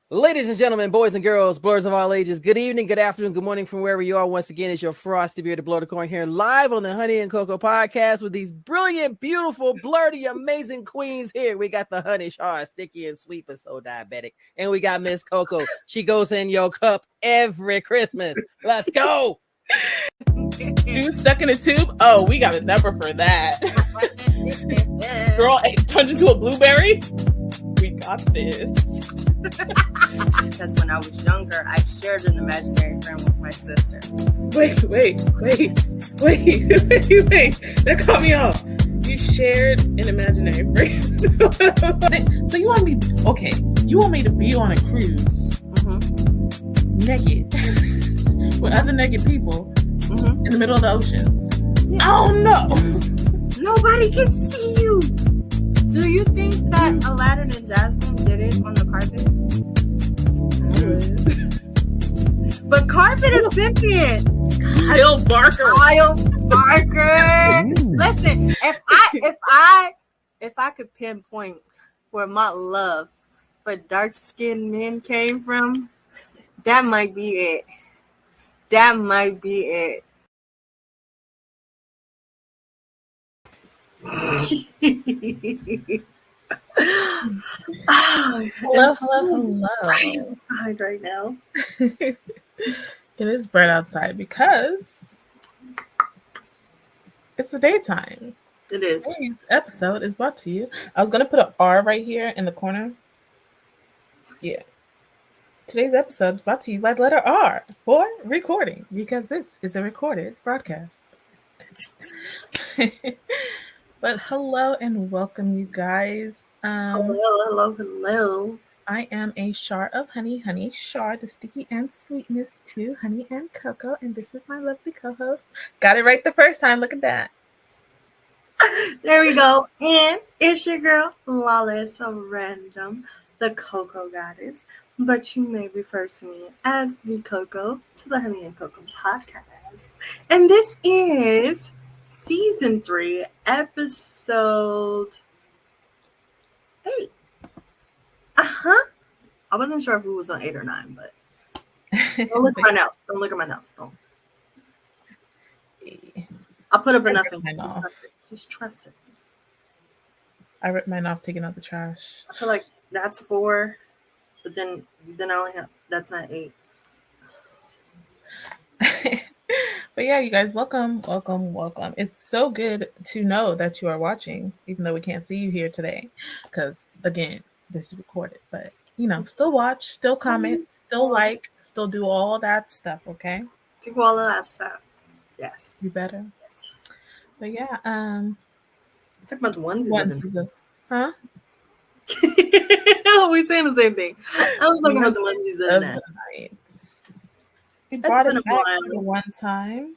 Ladies and gentlemen, boys and girls, blurs of all ages, good evening, good afternoon, good morning from wherever you are. Once again, it's your frosty bearded blow the coin here live on the Honey and Cocoa podcast with these brilliant, beautiful, blurty, amazing queens here. We got the Honey Char, sticky and sweet, but so diabetic. And we got Miss Coco. She goes in your cup every Christmas. Let's go. You stuck in a tube? Oh, we got a number for that. Girl, turned into a blueberry? We got this. Because when I was younger, I shared an imaginary friend with my sister. Wait. That caught me off. You shared an imaginary friend. So you want me to be on a cruise naked with other naked people in the middle of the ocean. Yeah. Oh no. Nobody can see you. Do you think that Aladdin and Jasmine did it on the carpet? But carpet is sentient. Kyle Barker. Listen, if I could pinpoint where my love for dark-skinned men came from, that might be it. That might be it. Hello. Bright outside right now. It is bright outside because it's the daytime. It is. Today's episode is brought to you. I was going to put an R right here in the corner. Yeah. Today's episode is brought to you by the letter R for recording because this is a recorded broadcast. But hello and welcome, you guys. Hello. I am a Char of Honey Char, the sticky and sweetness to Honey and Cocoa, and this is my lovely co-host. Got it right the first time. Look at that. There we go. And it's your girl, Lawless Random, the Cocoa Goddess, but you may refer to me as the Cocoa to the Honey and Cocoa podcast. And this is Season 3, Episode 8. I wasn't sure if it was on 8 or 9, but don't look at my nails. Don't. I'll put up enough. Just trust it. I ripped mine off taking out the trash. I feel like that's 4, but then I only have, that's not 8. But yeah, you guys, welcome. It's so good to know that you are watching, even though we can't see you here today, because again, this is recorded. But still watch, still comment, still like, still do all that stuff. Okay, do all of that stuff. Yes, you better. Yes. But yeah, let's talk about the onesies. Huh? We're saying the same thing. I was talking about the onesies of the night. We brought it back one time.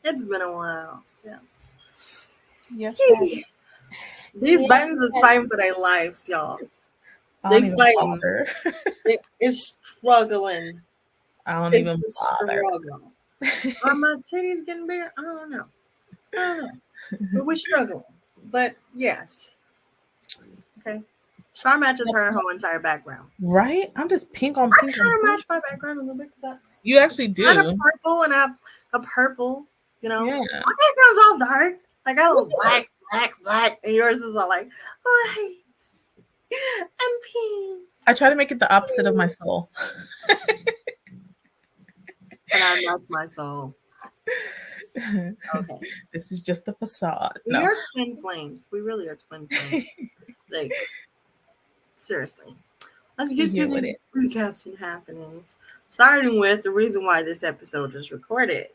It's been a while. Yes. Yes. These buttons is fighting for their lives, y'all. They fighting. It's struggling. I don't even bother. Are my titties getting bigger? I don't know. But we're struggling. But yes. Okay. Char matches her whole entire background. Right? I'm just pink on pink. I try to match my background a little bit because you actually do. I have a purple and I have a purple, Yeah. My background's all dark. Like I look black. And yours is all like white and pink. I try to make it the opposite of my soul. And I match my soul. Okay. This is just a facade. We are twin flames. We really are twin flames. Like, seriously. Let's get through these recaps and happenings. Starting with the reason why this episode is recorded.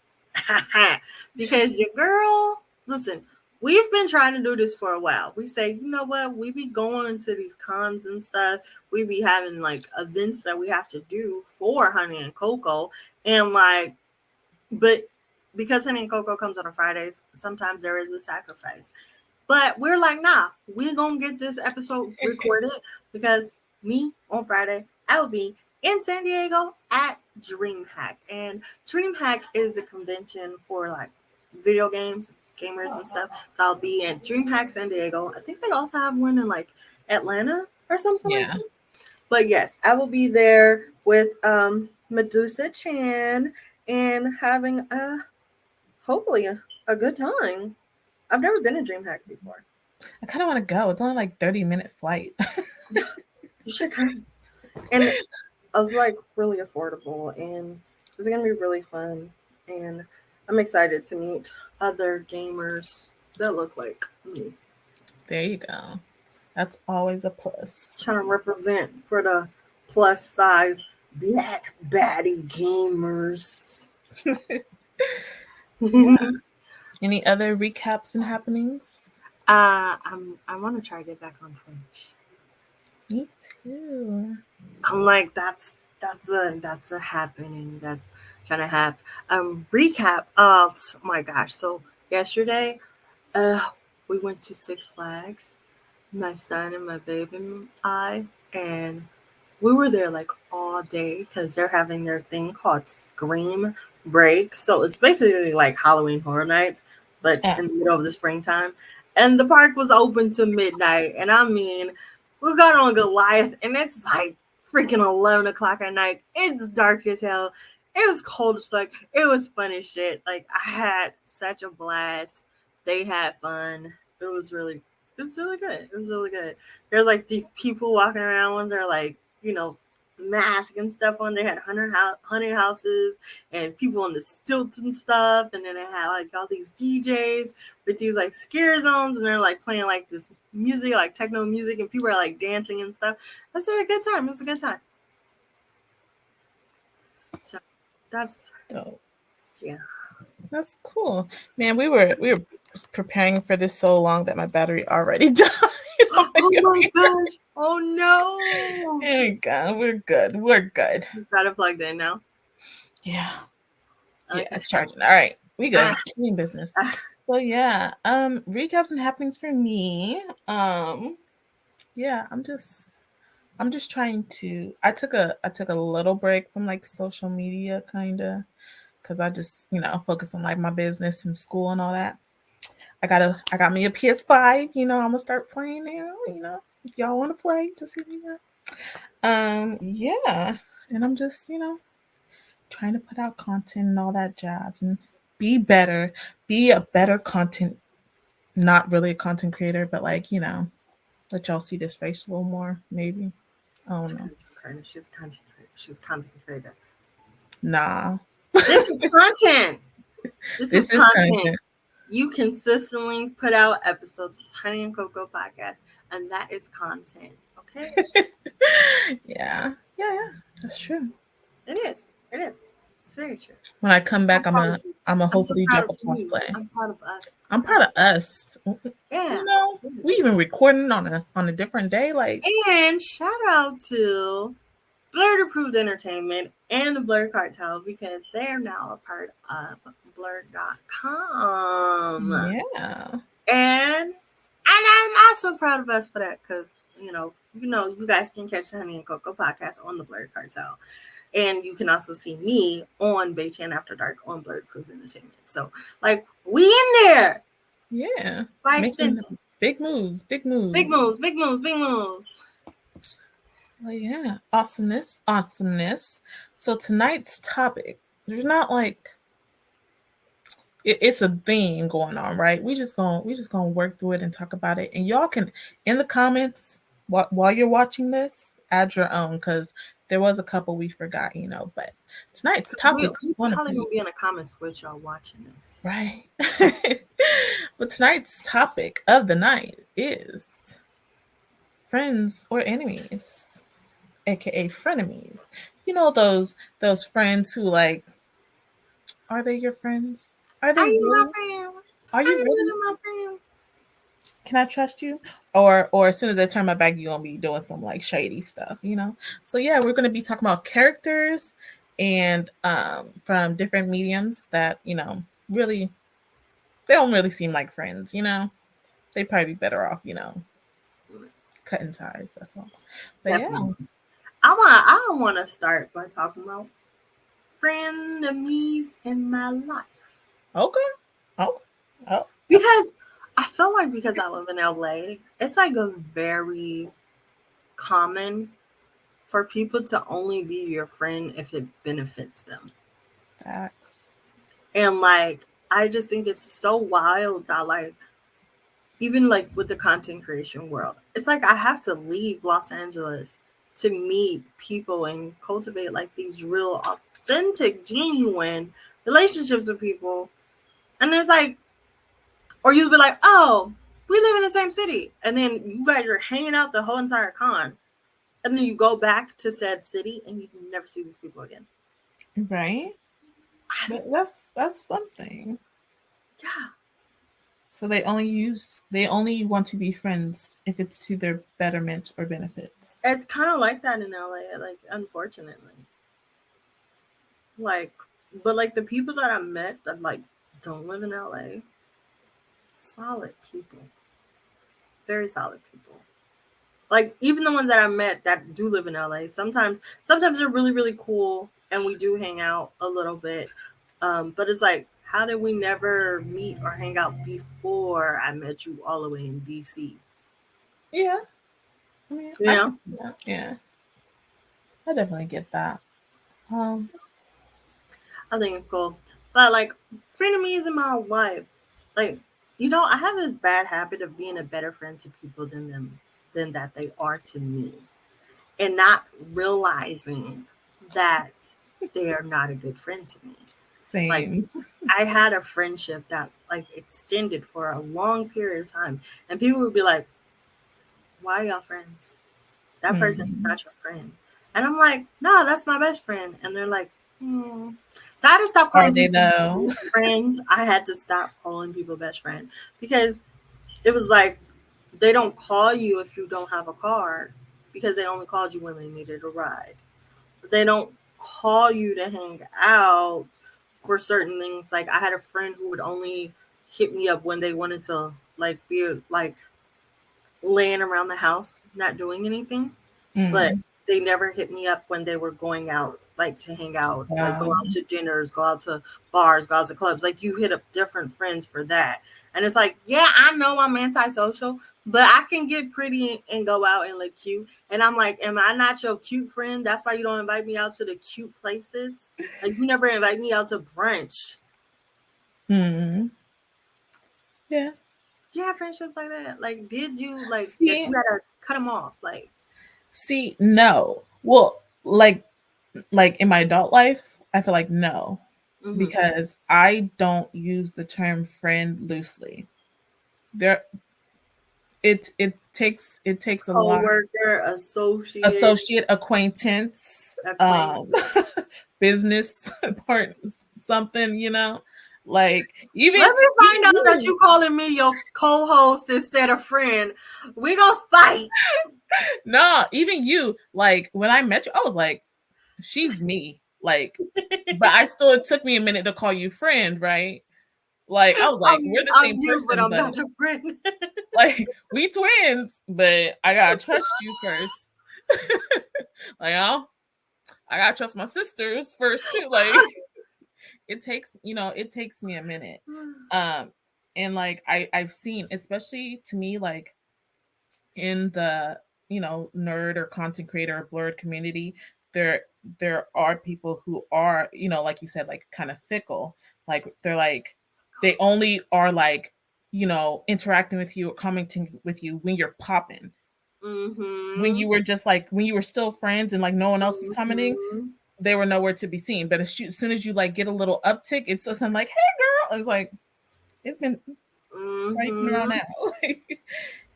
Because your girl, listen, we've been trying to do this for a while. We say, you know what? We be going to these cons and stuff. We be having like events that we have to do for Honey and Cocoa. And but because Honey and Cocoa comes on Fridays, sometimes there is a sacrifice. But we're like, nah, we're going to get this episode recorded because me on Friday, I'll be in San Diego at DreamHack. And DreamHack is a convention for like video games, gamers and stuff. So I'll be at DreamHack San Diego. I think they also have one in like Atlanta or something like that. But yes, I will be there with Medusa Chan and having hopefully a good time. I've never been to DreamHack before. I kind of want to go. It's only like 30-minute flight. You should come. And it was like really affordable, and it's gonna be really fun. And I'm excited to meet other gamers that look like me. There you go. That's always a plus. Trying to represent for the plus size black baddie gamers. Any other recaps and happenings? I want to try to get back on Twitch. Me too. I'm like that's a happening. That's trying to have recap of oh my gosh. So yesterday, we went to Six Flags, my son and my baby and I, and we were there like all day because they're having their thing called Scream Break. So it's basically like Halloween Horror Nights, but in the middle of the springtime. And the park was open to midnight. And I mean, we got on Goliath, and it's like freaking 11 o'clock at night. It's dark as hell. It was cold as fuck. It was fun as shit. Like, I had such a blast. They had fun. It was really good. It was really good. There's like these people walking around when they're like, mask and stuff on. They had haunted houses and people on the stilts and stuff. And then they had like all these DJs with these like scare zones, and they're like playing like this music, like techno music, and people are like dancing and stuff. That's a good time. It was a good time. So that's yeah. That's cool. Man, we were preparing for this so long that my battery already died. Oh my gosh. Oh no. There you go. We're good. You got it plugged in now? Yeah. Yeah, it's charging. All right. We good. In business. So yeah. Recaps and happenings for me. Yeah, I'm just trying to I took a little break from like social media kinda. Because I just, focus on like my business and school and all that. I got me a PS5, I'm gonna start playing now, if y'all want to play, just hit me up. Yeah. And I'm just, trying to put out content and all that jazz and be a better content, not really a content creator, but like, let y'all see this face a little more, maybe. I don't know. She's a content creator. Nah. This is content. This is content. You consistently put out episodes of Honey and Cocoa Podcast, and that is content. Okay? Yeah. That's true. It is. It's very true. When I come back, I'm a hopefully drop a cosplay. I'm proud of us. I'm proud of us. Yeah. We even recording on a different day. And shout out to Blurred Approved Entertainment and the Blurred Cartel, because they are now a part of blurred.com. Yeah. And I'm also proud of us for that, because you guys can catch the Honey and Cocoa Podcast on the Blurred Cartel. And you can also see me on Baychan After Dark on Blurred Approved Entertainment. So we in there. Yeah. By extension. Big moves. Well, yeah, awesomeness. So tonight's topic, there's not it's a theme going on, right? We just gonna work through it and talk about it. And y'all can, in the comments while you're watching this, add your own, because there was a couple we forgot, but tonight's topic is probably gonna be in the comments with y'all watching this, right? But tonight's topic of the night is friends or enemies, aka frenemies. Those friends who are they your friends? Are you my friend? Are you really my friend? Can I trust you? Or as soon as I turn my back, you're gonna be doing some shady stuff, So yeah, we're gonna be talking about characters and from different mediums that really, they don't really seem like friends, They'd probably be better off, cutting ties. That's all. But definitely. Yeah. I want to start by talking about frenemies in my life. Okay. Oh. Because I feel like, because I live in LA, it's a very common for people to only be your friend if it benefits them. Facts. And like, I just think it's so wild that like, even like with the content creation world, it's like I have to leave Los Angeles to meet people and cultivate like these real authentic, genuine relationships with people. And it's like, or you'll be like, oh, we live in the same city. And then you guys are hanging out the whole entire con. And then you go back to said city and you can never see these people again. Right? That's something. Yeah. So they only want to be friends if it's to their betterment or benefits. It's kind of like that in LA, like, unfortunately. Like, but like the people that I met that like don't live in LA, solid people. Very solid people. Like, even the ones that I met that do live in LA, sometimes they're really, really cool and we do hang out a little bit. But it's like, how did we never meet or hang out before I met you all the way in DC? Yeah. I mean, I can see that. Yeah. I definitely get that. I think it's cool. But like, frenemies in my life, like, you know, I have this bad habit of being a better friend to people than that they are to me. And not realizing that they are not a good friend to me. Same. Like, I had a friendship that like extended for a long period of time. And people would be like, why are y'all friends? That person is not your friend. And I'm like, no, that's my best friend. And they're like, So I had to stop calling people best friend. I had to stop calling people best friend because it was like, they don't call you if you don't have a car because they only called you when they needed a ride. They don't call you to hang out for certain things. Like, I had a friend who would only hit me up when they wanted to like be like laying around the house, not doing anything. But they never hit me up when they were going out, like to hang out, like go out to dinners, go out to bars, go out to clubs. Like, you hit up different friends for that. And it's like, yeah, I know I'm antisocial, but I can get pretty and go out and look cute. And I'm like, am I not your cute friend? That's why you don't invite me out to the cute places. Like, you never invite me out to brunch. Yeah. Do you have friendships like that? Like, did you like that you gotta cut them off? Like, see, no. Well, like in my adult life, I feel like no. Because I don't use the term friend loosely. It takes a lot. Coworker, associate, acquaintance, business part, something, you know. Like, even let me find out that you calling me your co-host instead of friend. We gonna fight. No, even you. Like, when I met you, I was like, she's me. Like, but it took me a minute to call you friend, right? Like, I was like, we're the same person, but I'm not your friend. Like, we twins, but I gotta trust you first. Like, I gotta trust my sisters first too. Like, it takes me a minute. And like I've seen, especially to me, like in the nerd or content creator or blurred community, there are people who are, like you said, like kind of fickle. Like, they're like, they only are like, interacting with you or commenting with you when you're popping. When you were just like, when you were still friends and like no one else is commenting, they were nowhere to be seen. But as soon as you like get a little uptick, it's just, I'm like, hey girl, it's like, it's been right around now.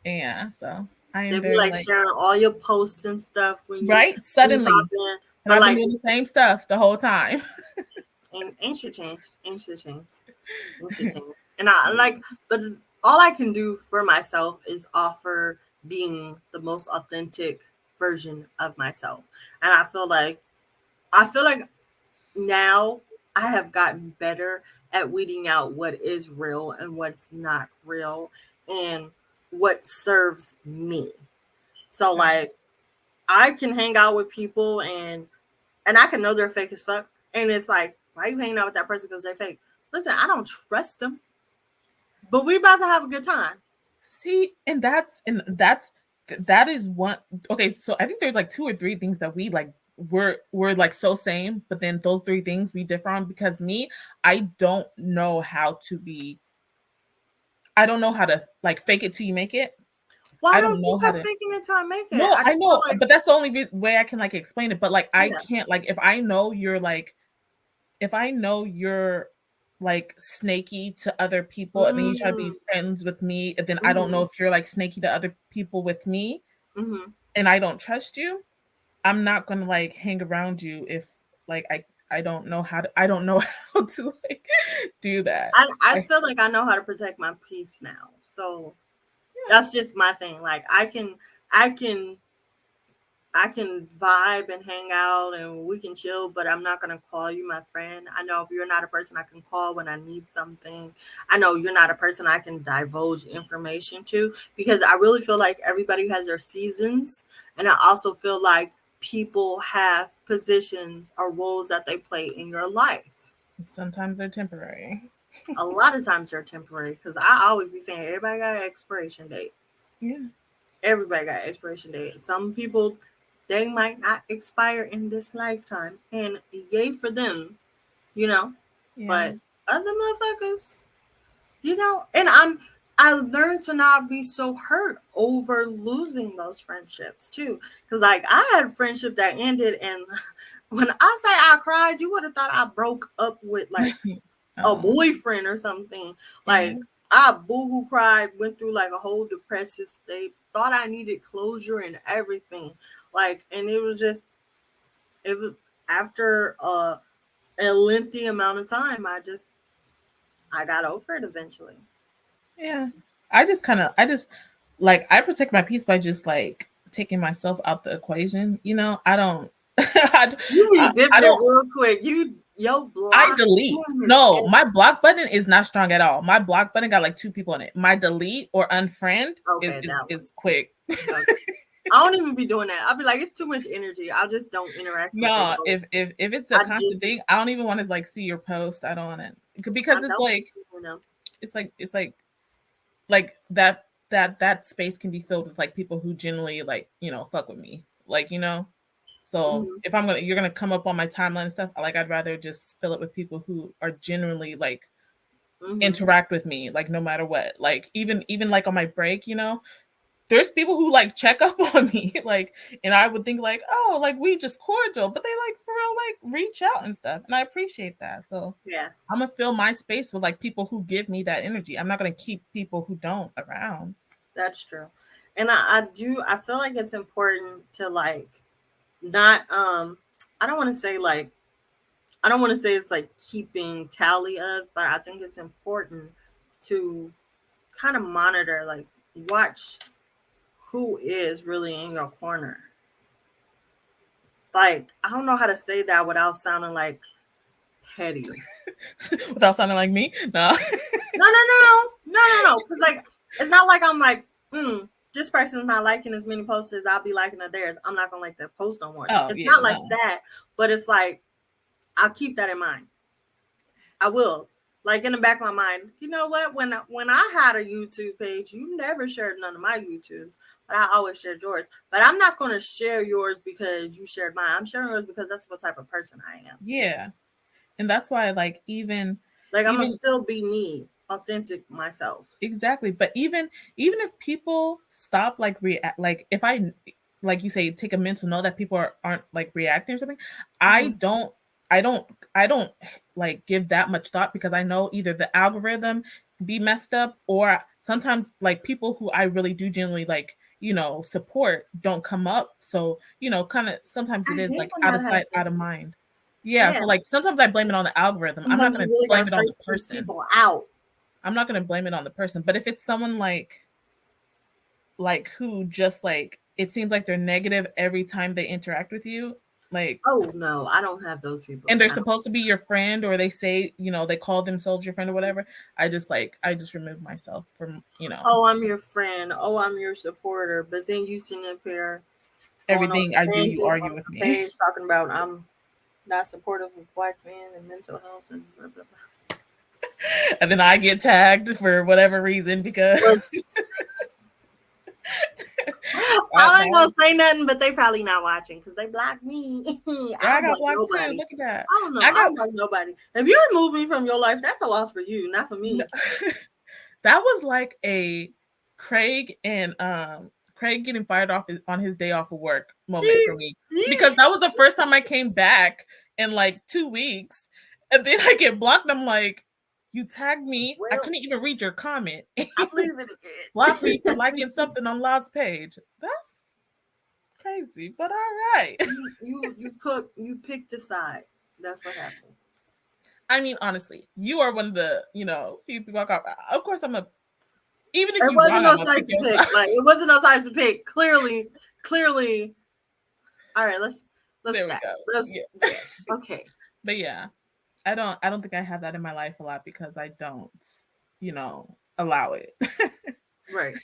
Yeah, so I am very like sharing all your posts and stuff when you suddenly, but I've like been doing the same stuff the whole time. ain't shit changed. And I like, but all I can do for myself is offer being the most authentic version of myself. And I feel like now I have gotten better at weeding out what is real and what's not real and what serves me. So like, I can hang out with people and I can know they're fake as fuck. And it's like, why are you hanging out with that person because they're fake? Listen, I don't trust them, but we about to have a good time. See, and that's that is one. Okay, so I think there's like 2 or 3 things that we like we're like so same, but then those 3 things we differ on, because me, I don't know how to be, I don't know how to like fake it till you make it. Why I don't don't you know how keep to. faking it till I make it? No, I I just feel know, like, but that's the only way I can like explain it. But like I yeah. can't, like, if I know you're like, if I know you're like snaky to other people and then you try to be friends with me, and then I don't know if you're like snaky to other people with me, and I don't trust you, I'm not gonna like hang around you if like I don't know how to, I don't know how to like do that. I feel like I know how to protect my peace now. So that's just my thing. Like I can vibe and hang out and we can chill, but I'm not going to call you my friend. I know if you're not a person I can call when I need something. I know you're not a person I can divulge information to, because I really feel like everybody has their seasons. And I also feel like people have positions or roles that they play in your life. Sometimes they're temporary. A lot of times they're temporary, because I always be saying everybody got an expiration date. Yeah. Everybody got an expiration date. Some people, they might not expire in this lifetime, and yay for them, you know. Yeah. But other motherfuckers, you know, and I learned to not be so hurt over losing those friendships too. Because like I had a friendship that ended, and when I say I cried, you would have thought I broke up with like a boyfriend or something. Like I boohoo cried, went through like a whole depressive state, thought I needed closure and everything. Like, and it was after a lengthy amount of time, I got over it eventually. Yeah. I just like, I protect my peace by just like taking myself out the equation. You know, I don't. You dipped it real quick. I delete. No, my block button is not strong at all. My block button got like 2 people in it. My delete or unfriend is quick. Okay. I don't even be doing that. I'll be like, it's too much energy. I just don't interact with it. If it's a constant thing, I don't even want to like see your post. I don't want it, because it's like, you know, it's like that space can be filled with like people who genuinely like, you know, fuck with me, like, you know. So if you're gonna come up on my timeline and stuff, like I'd rather just fill it with people who are genuinely like interact with me, like no matter what. Like even like on my break, you know, there's people who like check up on me, like, and I would think like, oh, like we just cordial, but they like for real like reach out and stuff, and I appreciate that. So yeah, I'm gonna fill my space with like people who give me that energy. I'm not gonna keep people who don't around. That's true, and I feel like it's important to like not I don't want to say it's like keeping tally of, but I think it's important to kind of monitor, like watch who is really in your corner. Like, I don't know how to say that without sounding like petty. Without sounding like me? No. No. Because like, it's not like I'm like, this person's not liking as many posts as I'll be liking of theirs. I'm not gonna like their post no more. It's not like that, but it's like I'll keep that in mind. I will. Like in the back of my mind, you know what? When I had a YouTube page, you never shared none of my YouTubes, but I always shared yours. But I'm not going to share yours because you shared mine. I'm sharing yours because that's what type of person I am. Yeah, and that's why, like, I'm gonna still be me, authentic myself. Exactly, but even if people stop like react, like if I, like you say, take a mental note that people aren't like reacting or something, I don't like give that much thought, because I know either the algorithm be messed up, or sometimes like people who I really do genuinely like, you know, support don't come up. So, you know, kind of sometimes it is like out of sight, out of mind. Yeah, so like sometimes I blame it on the algorithm. I'm not going to blame it on the person. People out. I'm not going to blame it on the person. But if it's someone like who just like, it seems like they're negative every time they interact with you, like, oh no, I don't have those people. And they're supposed to be your friend, or they say, you know, they call themselves your friend or whatever. I just remove myself from, you know. Oh, I'm your friend. Oh, I'm your supporter. But then you sitting up here, everything I do, you argue with me. Page talking about I'm not supportive of Black men and mental health and blah blah blah. And then I get tagged for whatever reason because I ain't gonna say nothing, but they probably not watching because they blocked me. I got blocked too. Look at that. I don't know. I don't block nobody. If you remove me from your life, that's a loss for you, not for me. No. That was like a Craig getting fired off on his day off of work moment for me, because that was the first time I came back in like 2 weeks, and then I get blocked. I'm like, you tagged me. Well, I couldn't even read your comment. I believe it again. Block me for liking something on Law's page. That's crazy, but all right. You picked a side. That's what happened. I mean, honestly, you are one of the few people I got. Of course, I'm a. Even if it wasn't no size to pick. Like it wasn't no size to pick. Clearly. All right, let's there we go. Yeah. Okay. But yeah, I don't think I have that in my life a lot because I don't, allow it. Right.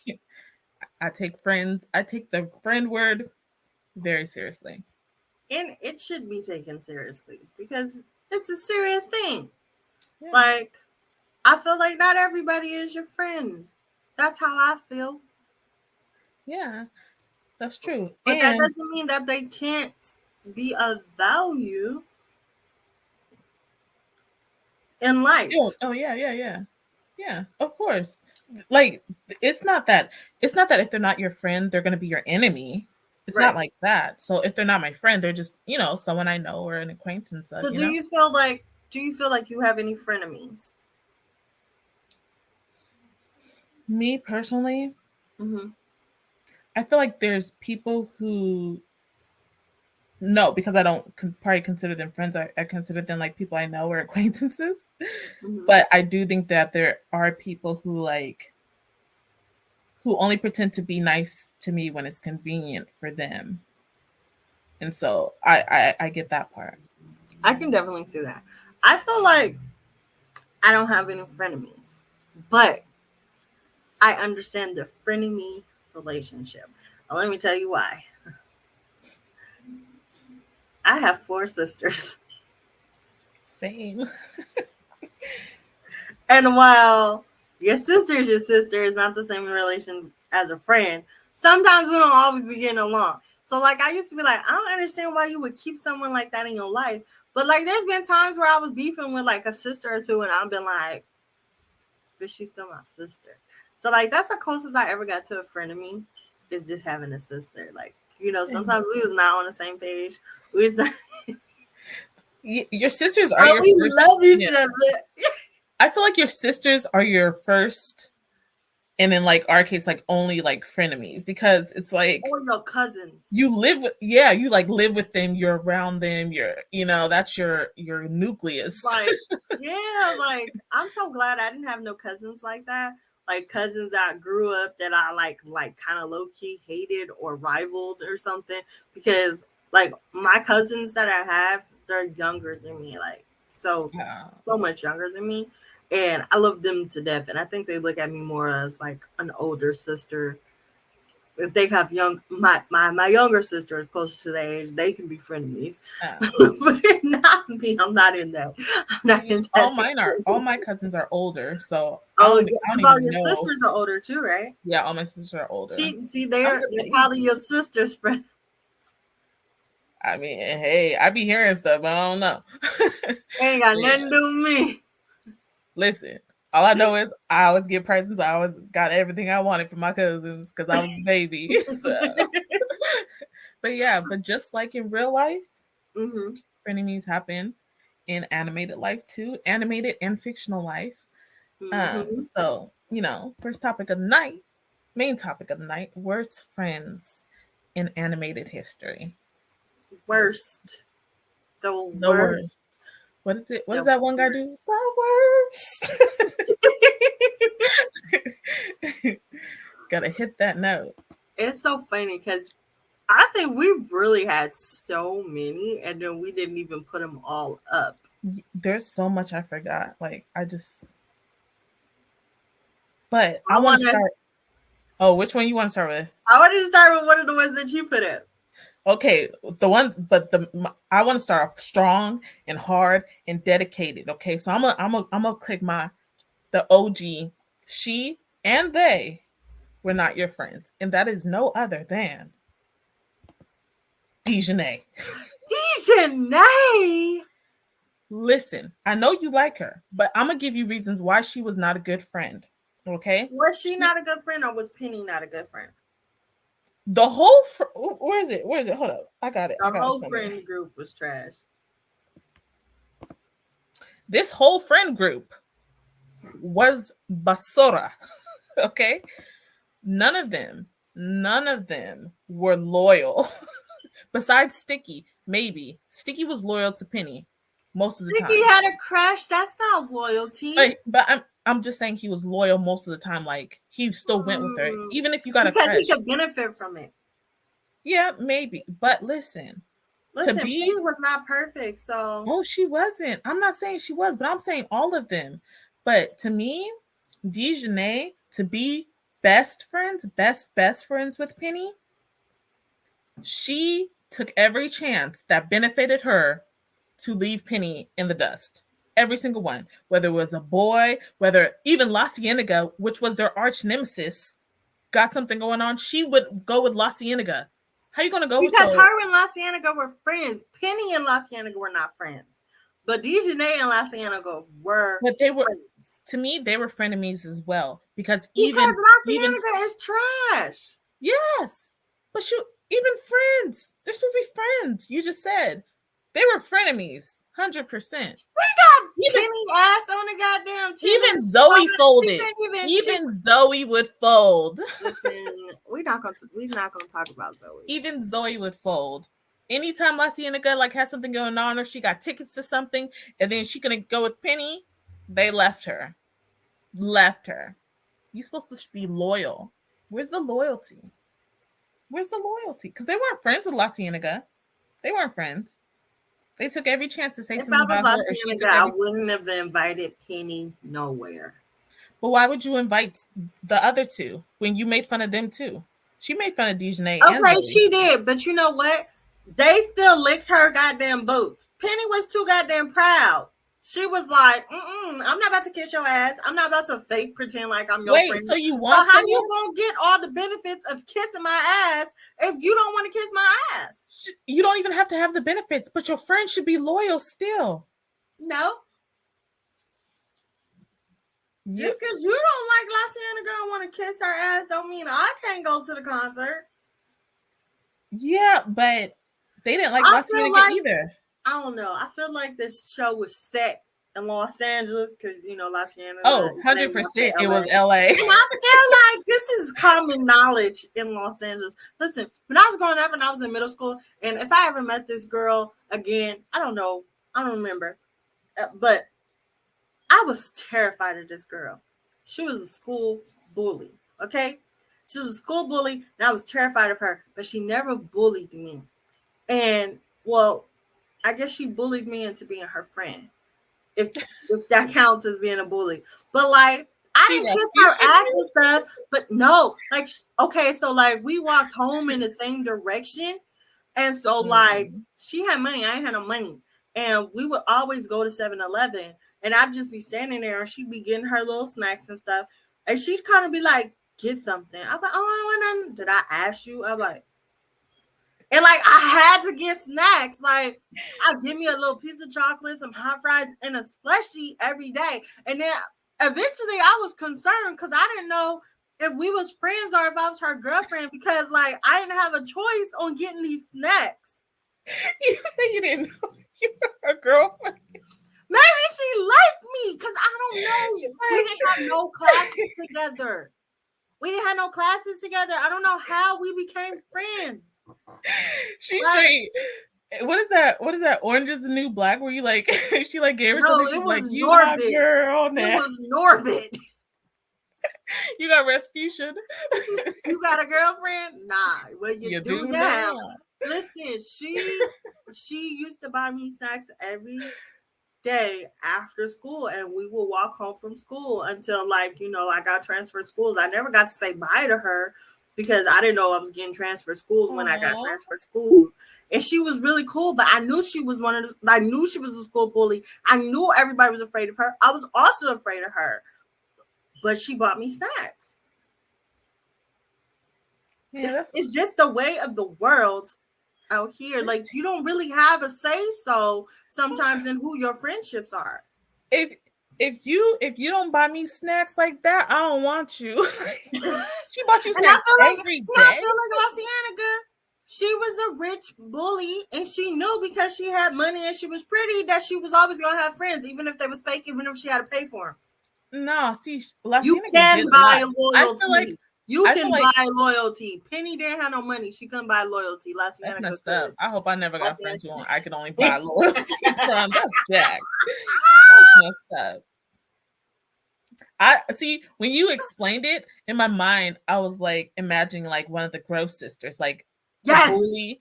I take the friend word very seriously. And it should be taken seriously because it's a serious thing. Yeah. Like, I feel like not everybody is your friend. That's how I feel. Yeah, that's true. But that doesn't mean that they can't be of value in life. Oh yeah. Yeah, of course. Like, it's not that if they're not your friend, they're going to be your enemy. It's not like that. So if they're not my friend, they're just, someone I know or an acquaintance. So do you feel like you have any frenemies? Me personally, mm-hmm. I feel like there's people who, no, because I don't probably consider them friends. I consider them like people I know or acquaintances. Mm-hmm. But I do think that there are people who only pretend to be nice to me when it's convenient for them. And so I get that part. I can definitely see that. I feel like I don't have any frenemies, but I understand the frenemy relationship. Now, let me tell you why. I have 4 sisters. Same. And while your sister is not the same relation as a friend, sometimes we don't always be getting along. So, like, I used to be like, I don't understand why you would keep someone like that in your life. But, like, there's been times where I was beefing with, like, a sister or two, and I've been like, but she's still my sister. So, like, that's the closest I ever got to a friend of me, is just having a sister. Like, sometimes we was not on the same page. We was not. Your sisters are your we love each other. I feel like your sisters are your first, and in like our case, like only like frenemies, because it's like, or your cousins. You live with live with them. You're around them. That's your nucleus. Like, yeah, like I'm so glad I didn't have no cousins like that. Like cousins that grew up that I like kind of low key hated or rivaled or something. Because like my cousins that I have, they're younger than me, like so much younger than me. And I love them to death. And I think they look at me more as like an older sister. If they have my younger sister is closer to their age, they can be frenemies. But not me. I'm not in that. I'm not in that. All my cousins are older. So all your sisters are older too, right? Yeah, all my sisters are older. See, they're probably your sister's friends. I mean, hey, I be hearing stuff, but I don't know. Ain't got nothing to do with me. Listen, all I know is I always get presents. I always got everything I wanted from my cousins because I was a baby. So. But just like in real life, frenemies happen in animated life too, animated and fictional life. So, first topic of the night, main topic of the night, worst friends in animated history. Worst. The worst. What is it? What does that one guy do? The worst. Gotta hit that note. It's so funny because I think we really had so many, and then we didn't even put them all up. There's so much I forgot. Like but I want to start. Oh, which one you want to start with? I want to start with one of the ones that you put up. Okay, I want to start off strong and hard and dedicated. Okay, so I'm gonna click the OG. She and they were not your friends, and that is no other than Dejanay. Dejanay. Listen, I know you like her, but I'm gonna give you reasons why she was not a good friend. Okay? Was she not a good friend, or was Penny not a good friend? The whole where is it? Where is it? Hold up, I got it. The whole friend group was trash. This whole friend group was basura. Okay? None of them were loyal. Besides Sticky, maybe. Sticky was loyal to Penny most of the time. Sticky had a crush. That's not loyalty. But I'm just saying he was loyal most of the time. Like, he still went with her, even if you got because a crush. He could benefit from it. Yeah, maybe. But listen, Penny was not perfect. So she wasn't. I'm not saying she was, but I'm saying all of them. But to me, Dejanay, to be best friends with Penny, she took every chance that benefited her to leave Penny in the dust. Every single one. Whether it was a boy, whether even La Cienega, which was their arch nemesis, got something going on, she would go with La Cienega. How are you going to go because her and La Cienega were friends. Penny and La Cienega were not friends. But Dejanay and La Cienega were friends. To me, they were frenemies as well. Because La Cienega is trash. Yes. But even friends. They're supposed to be friends. You just said. They were frenemies. 100%. We got Penny ass on the goddamn chin. Even Zoe folded. Even Zoe would fold. Listen, we're not gonna talk about Zoe. Even Zoe would fold. Anytime La Cienega has something going on, or she got tickets to something, and then she gonna go with Penny, they left her. You're supposed to be loyal. Where's the loyalty? Because they weren't friends with La Cienega. They weren't friends. They took every chance to say something about her. I wouldn't have invited Penny nowhere. But why would you invite the other two when you made fun of them too? She made fun of Dejanay. Okay, she did. But you know what? They still licked her goddamn boots. Penny was too goddamn proud. She was like, I'm not about to kiss your ass. I'm not about to fake pretend like I'm your friend. So you want how you gonna get all the benefits of kissing my ass if you don't want to kiss my ass? You don't even have to have the benefits, but your friend should be loyal still. No. Just because you don't like La Cienega and want to kiss her ass don't mean I can't go to the concert. Yeah, but they didn't like La Cienega either. I don't know. I feel like this show was set in Los Angeles because, La Cienega. 100% it was LA. And I feel like this is common knowledge in Los Angeles. Listen, when I was growing up and I was in middle school, and if I ever met this girl again, I don't know. I don't remember. But I was terrified of this girl. She was a school bully, okay? She was a school bully, and I was terrified of her, but she never bullied me. And, I guess she bullied me into being her friend, if that counts as being a bully. But I didn't kiss her ass and stuff. But no, okay, so we walked home in the same direction, and so she had money, I ain't had no money, and we would always go to 7-Eleven, and I'd just be standing there, and she'd be getting her little snacks and stuff, and she'd kind of be like, "Get something." I'm like, "Oh, I don't want nothing." Did I ask you? I'm like. And I had to get snacks. I'll give me a little piece of chocolate, some hot fries, and a slushie every day. And then eventually I was concerned because I didn't know if we was friends or if I was her girlfriend because I didn't have a choice on getting these snacks. You say you didn't know you were her girlfriend. Maybe she liked me because I don't know. We didn't have no classes together. I don't know how we became friends. She's straight. What is that? Orange is the New Black? Where you she gave her something. She's like, you my girl now. It was Norbit. You got Rasputin. You got a girlfriend? Nah. Well, you do now. Listen, she used to buy me snacks every day after school, and we would walk home from school until I got transferred schools. I never got to say bye to her because I didn't know I was getting transferred schools when I got transferred schools. And she was really cool, but I knew she was I knew she was a school bully. I knew everybody was afraid of her. I was also afraid of her, but she bought me snacks. Yeah, it's just the way of the world out here. Like, you don't really have a say-so sometimes in who your friendships are. If you don't buy me snacks like that, I don't want you. She bought you snacks every day. I feel like Luciana, she was a rich bully, and she knew because she had money and she was pretty that she was always gonna have friends, even if they was fake, even if she had to pay for them. No, see, you can buy loyalty. You can buy loyalty. Penny didn't have no money. She couldn't buy loyalty. That's messed up. I hope I never got friends who I could only buy loyalty from. That's jacked. That's messed up. I see when you explained it in my mind, I was like imagining like one of the Gross sisters, like a bully,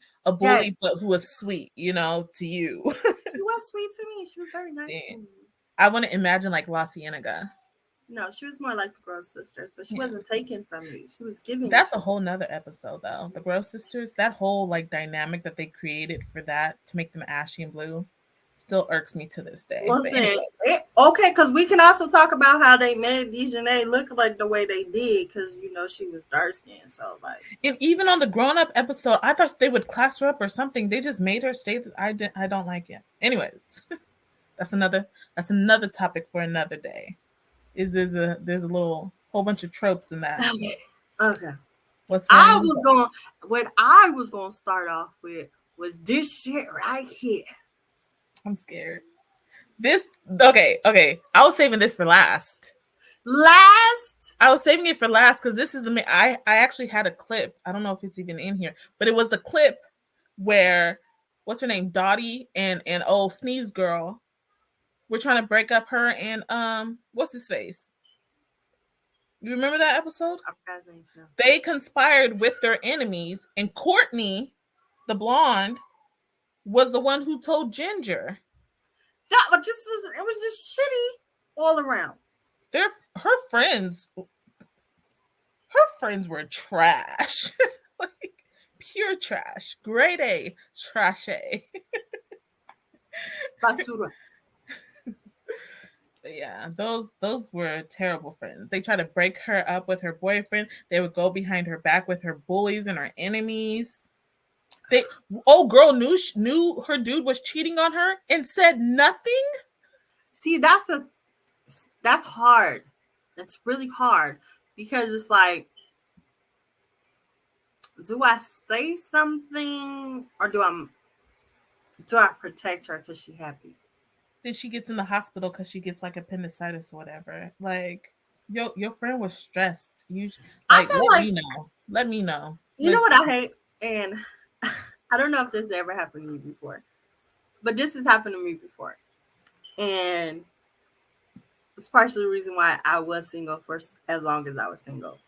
but who was sweet, to you. She was sweet to me. She was very nice to me. I want to imagine like La Cienega. No, she was more like the Gross sisters, but she wasn't taken from me. She was giving. That's a whole nother episode, though. The Gross sisters, that whole like dynamic that they created for that to make them ashy and blue, still irks me to this day. Listen, okay, because we can also talk about how they made Dejanay look like the way they did, because she was dark skinned. So like, and even on the grown up episode, I thought they would class her up or something. They just made her stay. I don't like it. Anyways, that's another topic for another day. There's a little whole bunch of tropes in that. Okay. What I was gonna start off with was this shit right here. I'm scared. Okay. I was saving this for last. I was saving it for last because this is I actually had a clip. I don't know if it's even in here, but it was the clip where what's her name, Dottie and old Sneeze Girl. We're trying to break up her and what's his face? You remember that episode? They conspired with their enemies, and Courtney, the blonde, was the one who told Ginger. It was just shitty all around. Her friends were trash. Like pure trash. Grade A trash A. Basura. Yeah, those were terrible friends. They tried to break her up with her boyfriend. They would go behind her back with her bullies and her enemies. Old girl knew her dude was cheating on her and said nothing. See, that's hard. That's really hard because it's like, do I say something or do I protect her because she's happy? Then she gets in the hospital because she gets like appendicitis or whatever. Like your friend was stressed. Let me know. You know what I hate? And I don't know if this ever happened to me before, but this has happened to me before. And it's partially the reason why I was single for as long as I was single.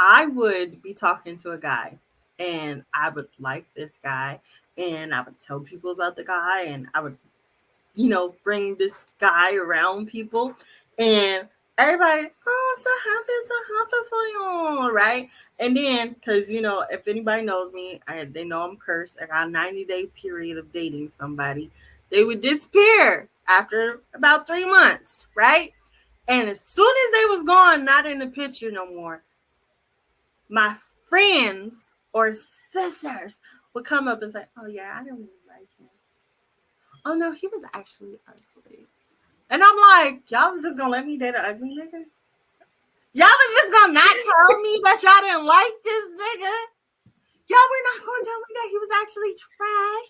I would be talking to a guy and I would like this guy and I would tell people about the guy and I would bring this guy around people and everybody, so happy for you, right? And then, because, if anybody knows me, they know I'm cursed. I got a 90-day period of dating somebody. They would disappear after about 3 months, right? And as soon as they was gone, not in the picture no more, my friends or sisters would come up and say, oh, yeah, I don't really like him. Oh, no, he was actually ugly. And I'm like, y'all was just going to let me date an ugly nigga? Y'all was just going to not tell me that y'all didn't like this nigga? Y'all were not going to tell me that he was actually trash?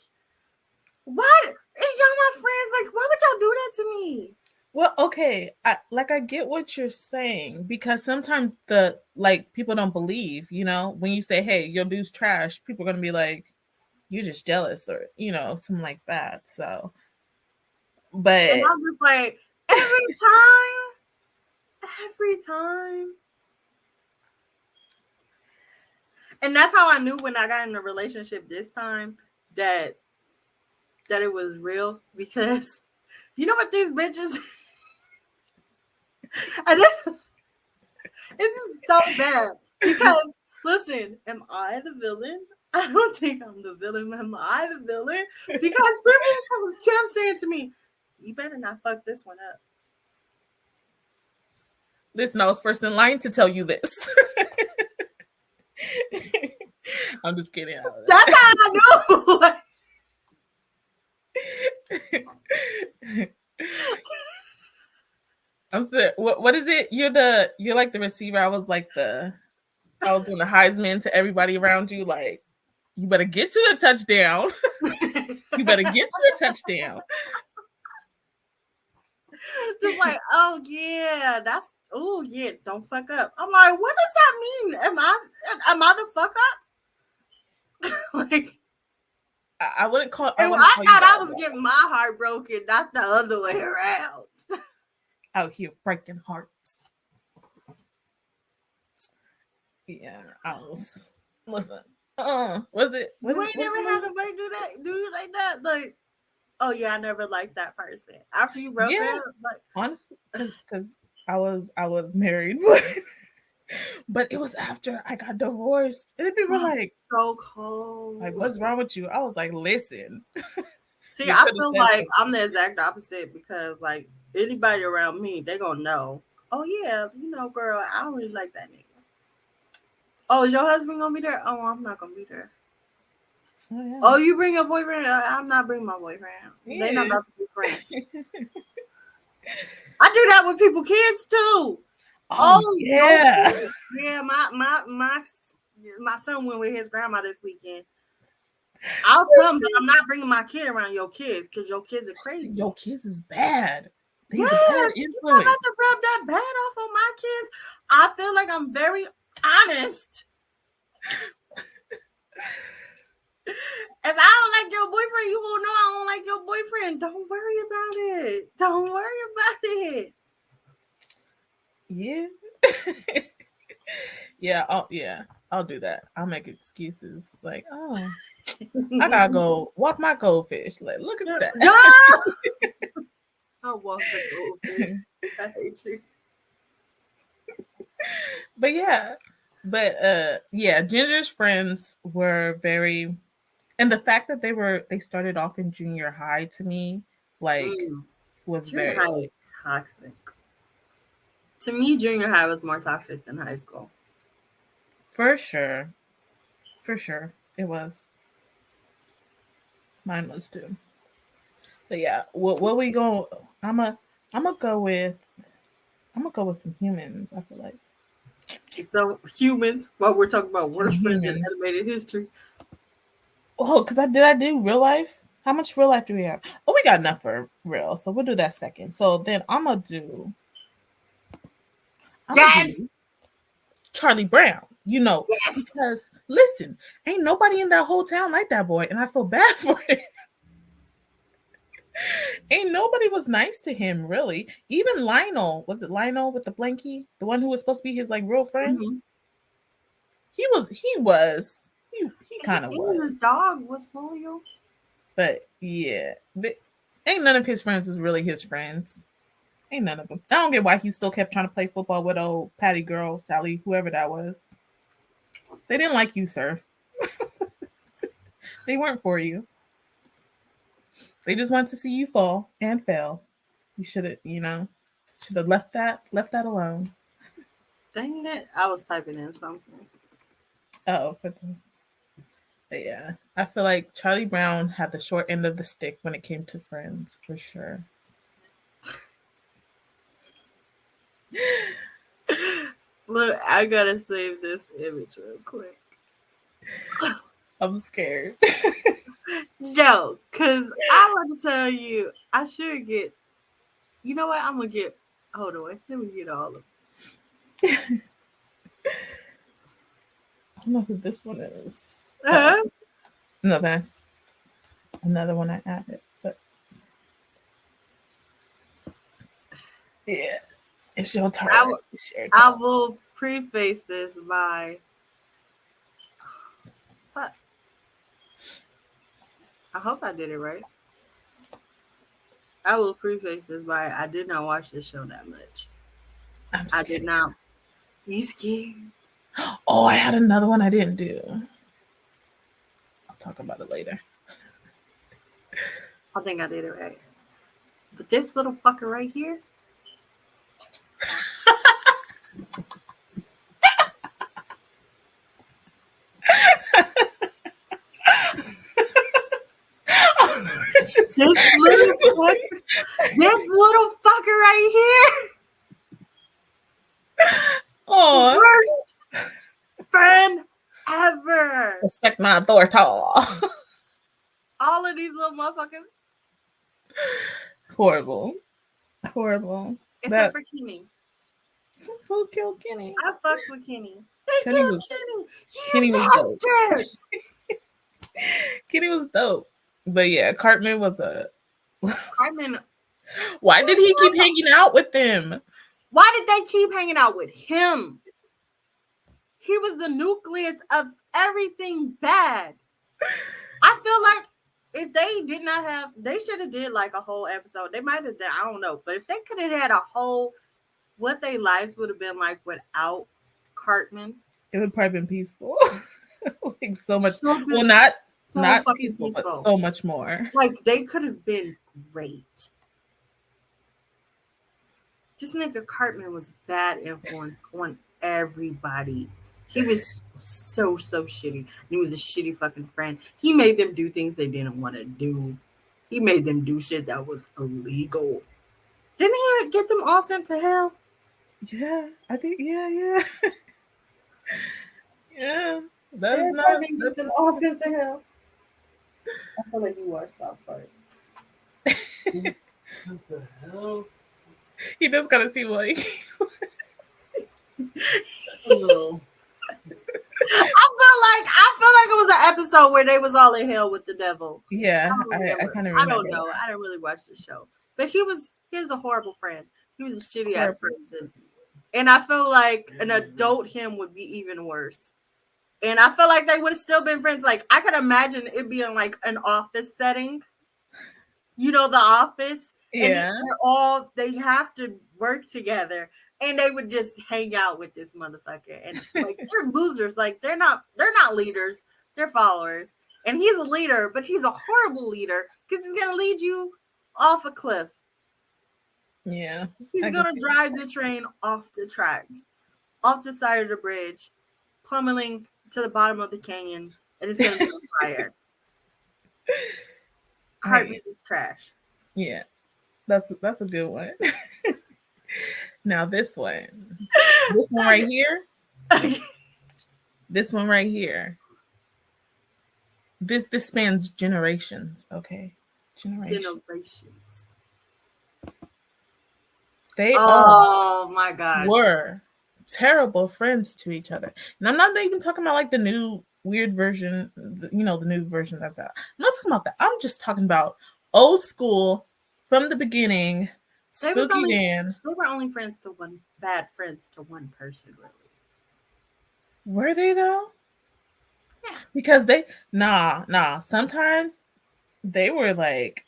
What? If y'all my friends, like, why would y'all do that to me? Well, okay, I get what you're saying because sometimes people don't believe, when you say, hey, your dude's trash, people are going to be like, you're just jealous or, something like that. So, but and I'm just like, every time. And that's how I knew when I got in a relationship this time that it was real because you know what these bitches and this is so bad because listen, am I the villain? I don't think I'm the villain. Am I the villain? Because people kept saying to me, you better not fuck this one up. Listen, I was first in line to tell you this. I'm just kidding. That's how I knew. I'm still. What is it? You're like the receiver. I was doing the Heisman to everybody around you. Like, you better get to the touchdown. You better get to the touchdown. Just like, oh yeah, don't fuck up. I'm like, what does that mean? Am I the fuck up? Like, I wouldn't call. I thought I was getting my heart broken, not the other way around. Out here breaking hearts. Yeah, I was. Listen, was it? You ain't never had nobody do you like that? Like, oh yeah, I never liked that person. After you broke up, like, honestly, because I was married, but it was after I got divorced, and people were like, so cold. Like, what's wrong with you? I was like, listen. See, I feel like I'm the exact opposite because like anybody around me, they gonna know. Oh yeah, girl, I don't really like that nigga. Oh, is your husband gonna be there? Oh, I'm not gonna be there. Oh, yeah. Oh, you bring your boyfriend? I'm not bringing my boyfriend. Yeah. They're not about to be friends. I do that with people's kids too. Oh yeah, yeah. My son went with his grandma this weekend. I'll come, but I'm not bringing my kid around your kids because your kids are crazy. Your kids is bad. Yes, you not about to rub that bad off on my kids. I feel like I'm very honest. If I don't like your boyfriend, you will know I don't like your boyfriend. Don't worry about it. Don't worry about it. Yeah. Yeah. Oh, yeah. I'll do that. I'll make excuses like, oh, I gotta go walk my goldfish. Like, look at that. No! I'll walk the goldfish. I hate you. But yeah, Ginger's friends were very, and the fact that they started off in junior high to me, like, was junior very high was toxic. To me, junior high was more toxic than high school. For sure, it was. Mine was too. But yeah, what we go? I'm gonna go with some humans. I feel like. So humans, while we're talking about worst friends in animated history. Oh, because I do real life. How much real life do we have? Oh, we got enough for real, so we'll do that second. So then I'm gonna do Charlie Brown. Yes. Because listen, ain't nobody in that whole town like that boy, and I feel bad for it. Ain't nobody was nice to him, really. Even Lionel, was it Lionel with the blankie? The one who was supposed to be his like real friend? Mm-hmm. He kind of was. His dog was loyal. But yeah, ain't none of his friends was really his friends. Ain't none of them. I don't get why he still kept trying to play football with old Patty girl, Sally, whoever that was. They didn't like you, sir. They weren't for you. They just wanted to see you fall and fail. You should have left that alone. Dang it. I was typing in something. Oh, but yeah. I feel like Charlie Brown had the short end of the stick when it came to friends, for sure. Look, I gotta save this image real quick. I'm scared. Yo, because I want to tell you, I should get, you know what? I'm going to get, hold on, let me get all of them. I don't know who this one is. Uh-huh. No, that's another one I added. But yeah, it's your turn. I will preface this by, fuck. I hope I did it right. I will preface this by I did not watch this show that much. I did not. You scared? Oh, I had another one I didn't do. I'll talk about it later. I think I did it right. But this little fucker right here. this little fucker right here. Oh, Worst friend ever. Respect my authority. All of these little motherfuckers. Horrible. Except for Kenny. Who killed Kenny? I fucks with Kenny. They Kenny killed was- Kenny. Kenny You was bastard. Kenny was dope. But yeah, Cartman was a... Cartman. Why did he keep hanging out with them? Why did they keep hanging out with him? He was the nucleus of everything bad. I feel like if they did not have, they should have did like a whole episode. They might have done, I don't know. But if they could have had a whole, what their lives would have been like without Cartman. It would probably been peaceful. Like so much. So good. Well, not fucking peaceful, but so much more. Like they could have been great. This nigga Cartman was a bad influence on everybody. He was so shitty. He was a shitty fucking friend. He made them do things they didn't want to do. He made them do shit that was illegal. Didn't he get them all sent to hell? Yeah, I think yeah. Yeah. That is I not get them all sent to hell. I feel like you watched South Park. What the hell? he just gotta see what he... No. I feel like it was an episode where they was all in hell with the devil. Yeah, I kind of remember. I don't know. I didn't really watch the show. But he was a horrible friend. He was a shitty ass person. And I feel like an adult him would be even worse. And I feel like they would have still been friends. Like I could imagine it being like an office setting. You know, The Office. Yeah. And they have to work together. And they would just hang out with this motherfucker. And like they're losers. Like they're not leaders. They're followers. And he's a leader, but he's a horrible leader because he's gonna lead you off a cliff. Yeah. He's gonna drive the train off the tracks, off the side of the bridge, plummeting to the bottom of the canyon, and it's gonna be on fire. Cartman is trash. Yeah. That's a good one. Now this one right here. This one right here. This spans generations. Okay, generations. They all my god were terrible friends to each other, and I'm not even talking about like the new weird version. The new version that's out. I'm not talking about that. I'm just talking about old school from the beginning. Spooky Dan. They were only bad friends to one person, really. Were they though? Yeah. Because they sometimes they were like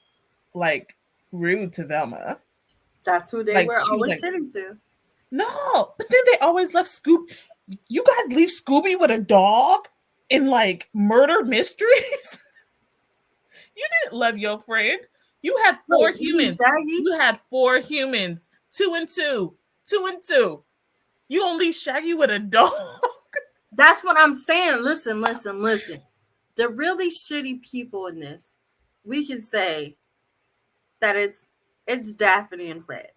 rude to Velma. That's who they were always shitting to. No, but then they always left Scooby. You guys leave Scooby with a dog in like murder mysteries? You didn't love your friend. You had four humans. You had 4 humans. 2 and 2. 2 and 2. You gonna leave Shaggy with a dog? That's what I'm saying. Listen. The really shitty people in this, we can say that it's Daphne and Fred.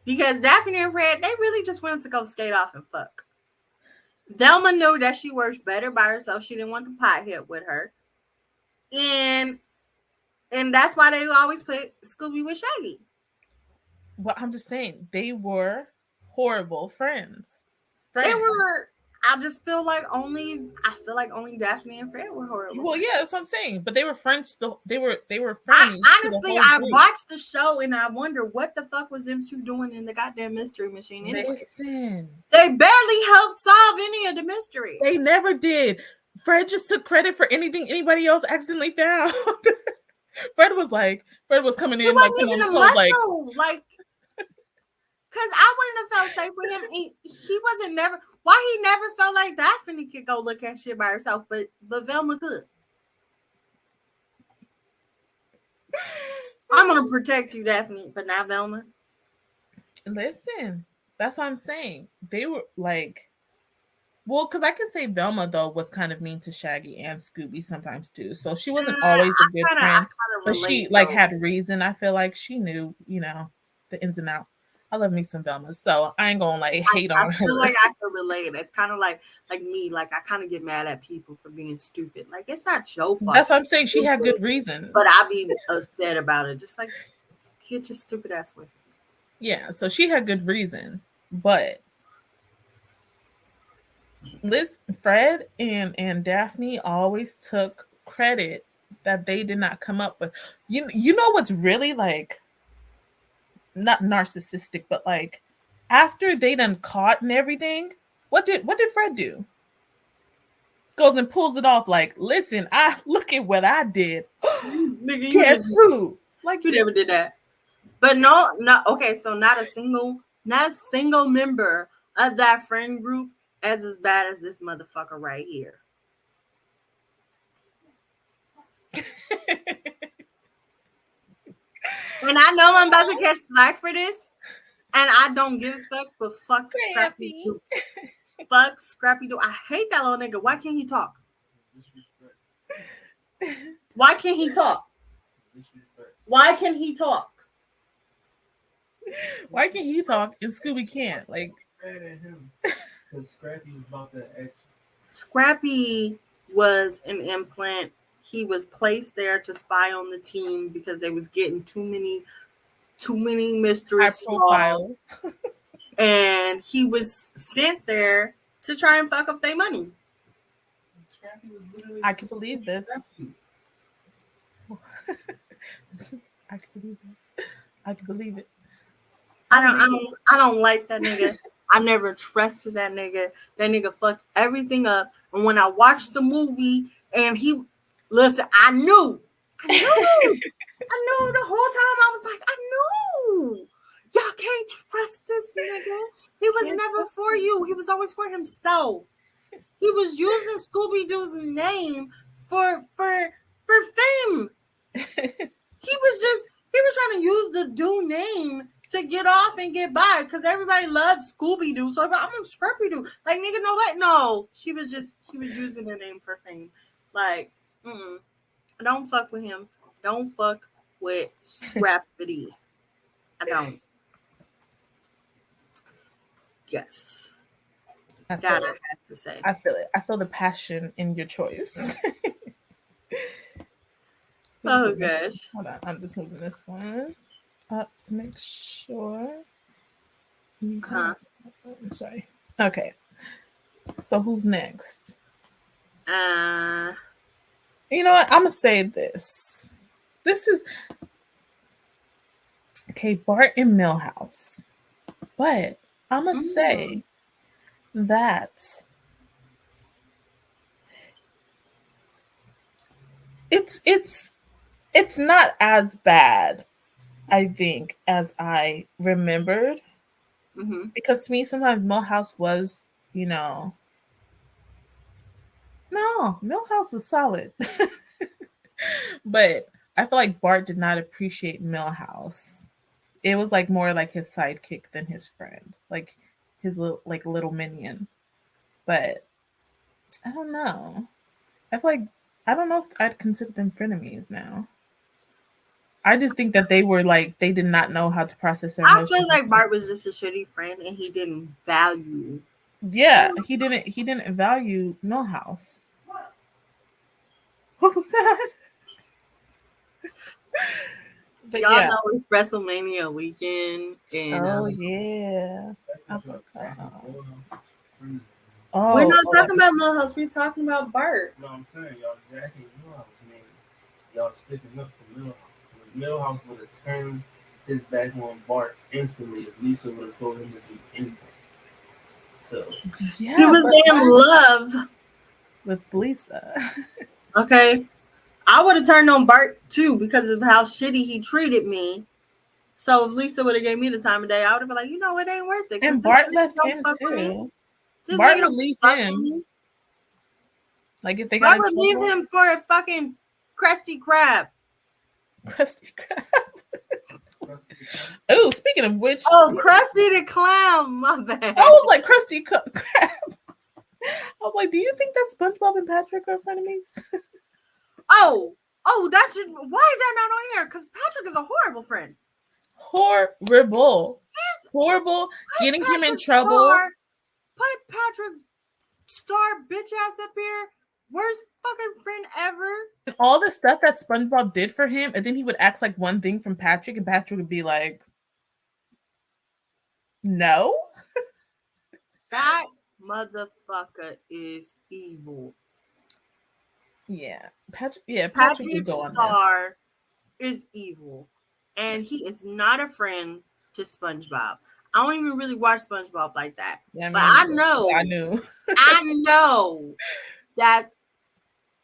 Because Daphne and Fred, they really just wanted to go skate off and fuck. Velma knew that she works better by herself. She didn't want the pothead with her. And that's why they always put Scooby with Shaggy. Well, I'm just saying, they were horrible friends. They were. I feel like only Daphne and Fred were horrible. Well, yeah, that's what I'm saying. But they were friends. They were friends. Honestly, I watched the show and I wonder what the fuck was them two doing in the goddamn mystery machine. Anyway. Listen, they barely helped solve any of the mysteries. They never did. Fred just took credit for anything anybody else accidentally found. Fred was coming in like putting on his clothes, like. Because I wouldn't have felt safe with him. He wasn't never. Why he never felt like Daphne could go look at shit by herself, but Velma could. I'm gonna protect you, Daphne, but not Well, because I can say Velma though was kind of mean to Shaggy and Scooby sometimes too. So she wasn't always a good friend, but she like had reason. I feel like she knew, the ins and outs. I love me some Velma, so I ain't gonna like hate on her. I feel like I can relate. It's kind of like me. Like I kind of get mad at people for being stupid. Like it's not your fault. That's what I'm saying. She had good reason, but I be upset about it. Just like get your stupid ass away. Yeah, so she had good reason, but Fred and Daphne always took credit that they did not come up with. You know what's really like not narcissistic, but like after they done caught and everything, what did Fred do? Goes and pulls it off like, listen, I look at what I did. Nigga, guess who? Like you never did that. But no, okay, so not a single member of that friend group as bad as this motherfucker right here. And I know I'm about to catch slack for this, and I don't give a fuck, but fuck Scrappy Doo. Fuck Scrappy Doo. I hate that little nigga. Why can't he talk? Why can't he talk? Why can he talk? Why can't he talk and Scooby can't? Like, because Scrappy's about that action. Scrappy was an implant. He was placed there to spy on the team because they was getting too many mystery solves. And he was sent there to try and fuck up their money. Scrappy was literally I can believe this. I can believe it. I can believe it. I don't like that nigga. I never trusted that nigga. That nigga fucked everything up. And when I watched the movie and I knew the whole time. I was like, I knew. Y'all can't trust this nigga. He was never for you. He was always for himself. He was using Scooby-Doo's name for fame. He was trying to use the Doo name to get off and get by because everybody loves Scooby-Doo. So I'm on Scrappy-Doo. Like, nigga, no, what? No. She was using the name for fame. Like, don't fuck with him. Don't fuck with Scrappy. I don't. Yes. That I have to say. I feel it. I feel the passion in your choice. Oh gosh. Hold on. I'm just moving this one up to make sure. I'm sorry. Okay. So who's next? You know what? I'm gonna say this. This is okay, Bart and Milhouse. But I'm gonna say that it's not as bad, I think, as I remembered. Because to me, sometimes Milhouse was, no, Milhouse was solid. But I feel like Bart did not appreciate Milhouse. It was like more like his sidekick than his friend, like his little minion. But I don't know. I feel like I don't know if I'd consider them frenemies now. I just think that they were like they did not know how to process their emotions. I feel like Bart was just a shitty friend and he didn't value. Yeah, he didn't value Milhouse. What was that? But y'all know it's WrestleMania weekend. And, yeah. We're not talking about Milhouse. We're talking about Bart. No, I'm saying y'all jacking Milhouse, man. Y'all sticking up for Milhouse. Milhouse would have turned his back on Bart instantly if Lisa would have told him to do anything. So he was in love with Lisa. Okay. I would have turned on Bart too because of how shitty he treated me. So if Lisa would have gave me the time of day, I would have been like, it ain't worth it. And Bart left him too. Bart would leave him. Like if they got Bart would leave him for a fucking Krusty Krab. Krusty Krab. Oh, speaking of which. Oh, Krusty the Clown. My bad. I was like Krusty Krab. was like, do you think that SpongeBob and Patrick are frenemies? Oh, why is that not on here? Because Patrick is a horrible friend. Horrible. Getting him in trouble. Put Patrick's star bitch ass up here. Worst fucking friend ever. And all the stuff that SpongeBob did for him, and then he would ask like one thing from Patrick, and Patrick would be like, no. That motherfucker is evil. Yeah. Patrick would go on Star is evil. And he is not a friend to SpongeBob. I don't even really watch SpongeBob like that. Yeah, but I knew I know that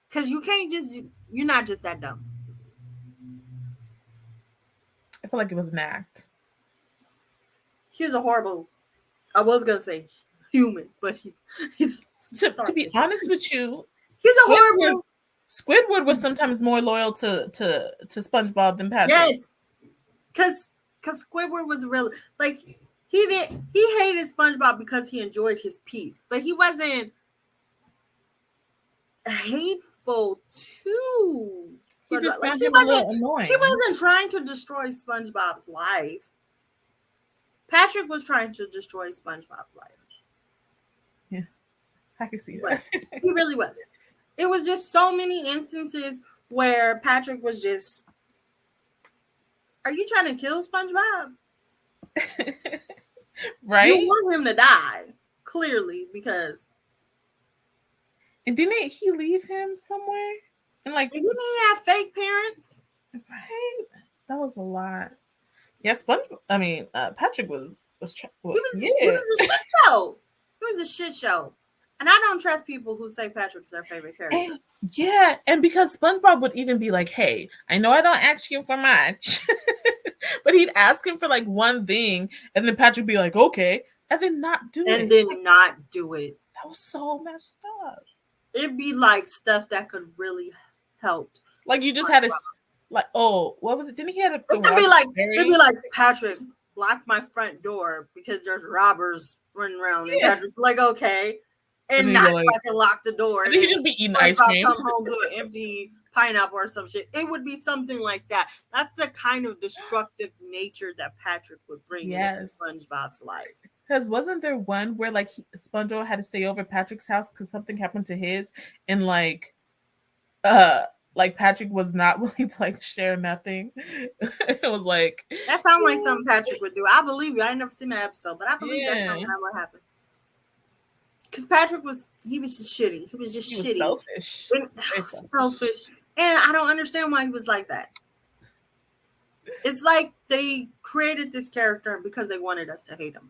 because you're not just that dumb. I feel like it was an act. He's a horrible, I was gonna say human, but he's to be honest with you, he's a horrible. Squidward was sometimes more loyal to SpongeBob than Patrick. Yes, because Squidward was really like he hated SpongeBob because he enjoyed his peace, but he wasn't hateful to. He just found him a little annoying. He wasn't trying to destroy SpongeBob's life. Patrick was trying to destroy SpongeBob's life. Yeah, I can see that. He really was. It was just so many instances where Patrick was just, are you trying to kill SpongeBob? Right? You want him to die, clearly, because. And didn't he leave him somewhere? And like, didn't he have fake parents? Right? That was a lot. Yeah, Patrick was he was a shit show. It was a shit show. And I don't trust people who say Patrick's their favorite character. And because SpongeBob would even be like, hey, I know I don't ask you for much. But he'd ask him for like one thing, and then Patrick would be like, okay, and then not do it. And then not do it. That was so messed up. It'd be like stuff that could really help. Like you just had to, like, oh, what was it? Didn't he have to? It'd be like, Patrick, lock my front door because there's robbers running around. And Patrick's like, okay. And not fucking lock the door. And then he'd just be eating ice cream. Come home to an empty pineapple or some shit. It would be something like that. That's the kind of destructive nature that Patrick would bring into SpongeBob's life. Because wasn't there one where like SpongeBob had to stay over at Patrick's house because something happened to his, and like Patrick was not willing to like share nothing. It was like that sounds like something Patrick would do. I believe you. I ain't never seen that episode, but I believe that's something that would happen. Because Patrick was just shitty. He was just shitty. Selfish. Selfish. And I don't understand why he was like that. It's like they created this character because they wanted us to hate him.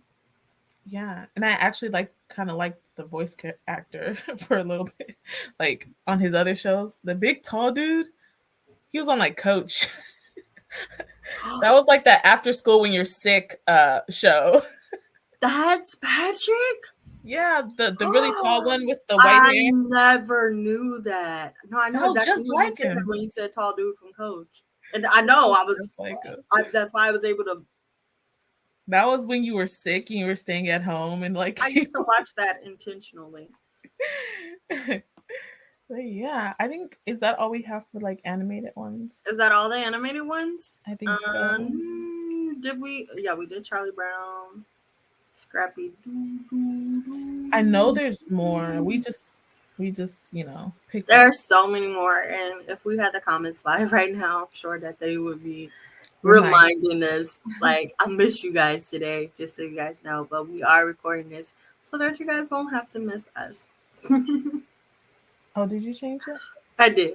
Yeah. And I actually kind of like the voice actor for a little bit. Like on his other shows. The big tall dude, he was on like Coach. That was like that after school when you're sick show. That's Patrick? Yeah, the really tall one with the white hair. I never knew that. No, I know just like him when you said tall dude from Coach, and I know I was. That's why I was able to. That was when you were sick and you were staying at home, and like I used to watch that intentionally. But yeah, I think is that all we have for like animated ones? Is that all the animated ones? I think so. Did we? Yeah, we did Charlie Brown. Scrappy. I know there's more. We just pick. There are so many more, and if we had the comments live right now, I'm sure that they would be reminding us. Like, I miss you guys today, just so you guys know. But we are recording this so that you guys won't have to miss us. Oh, did you change it? I did,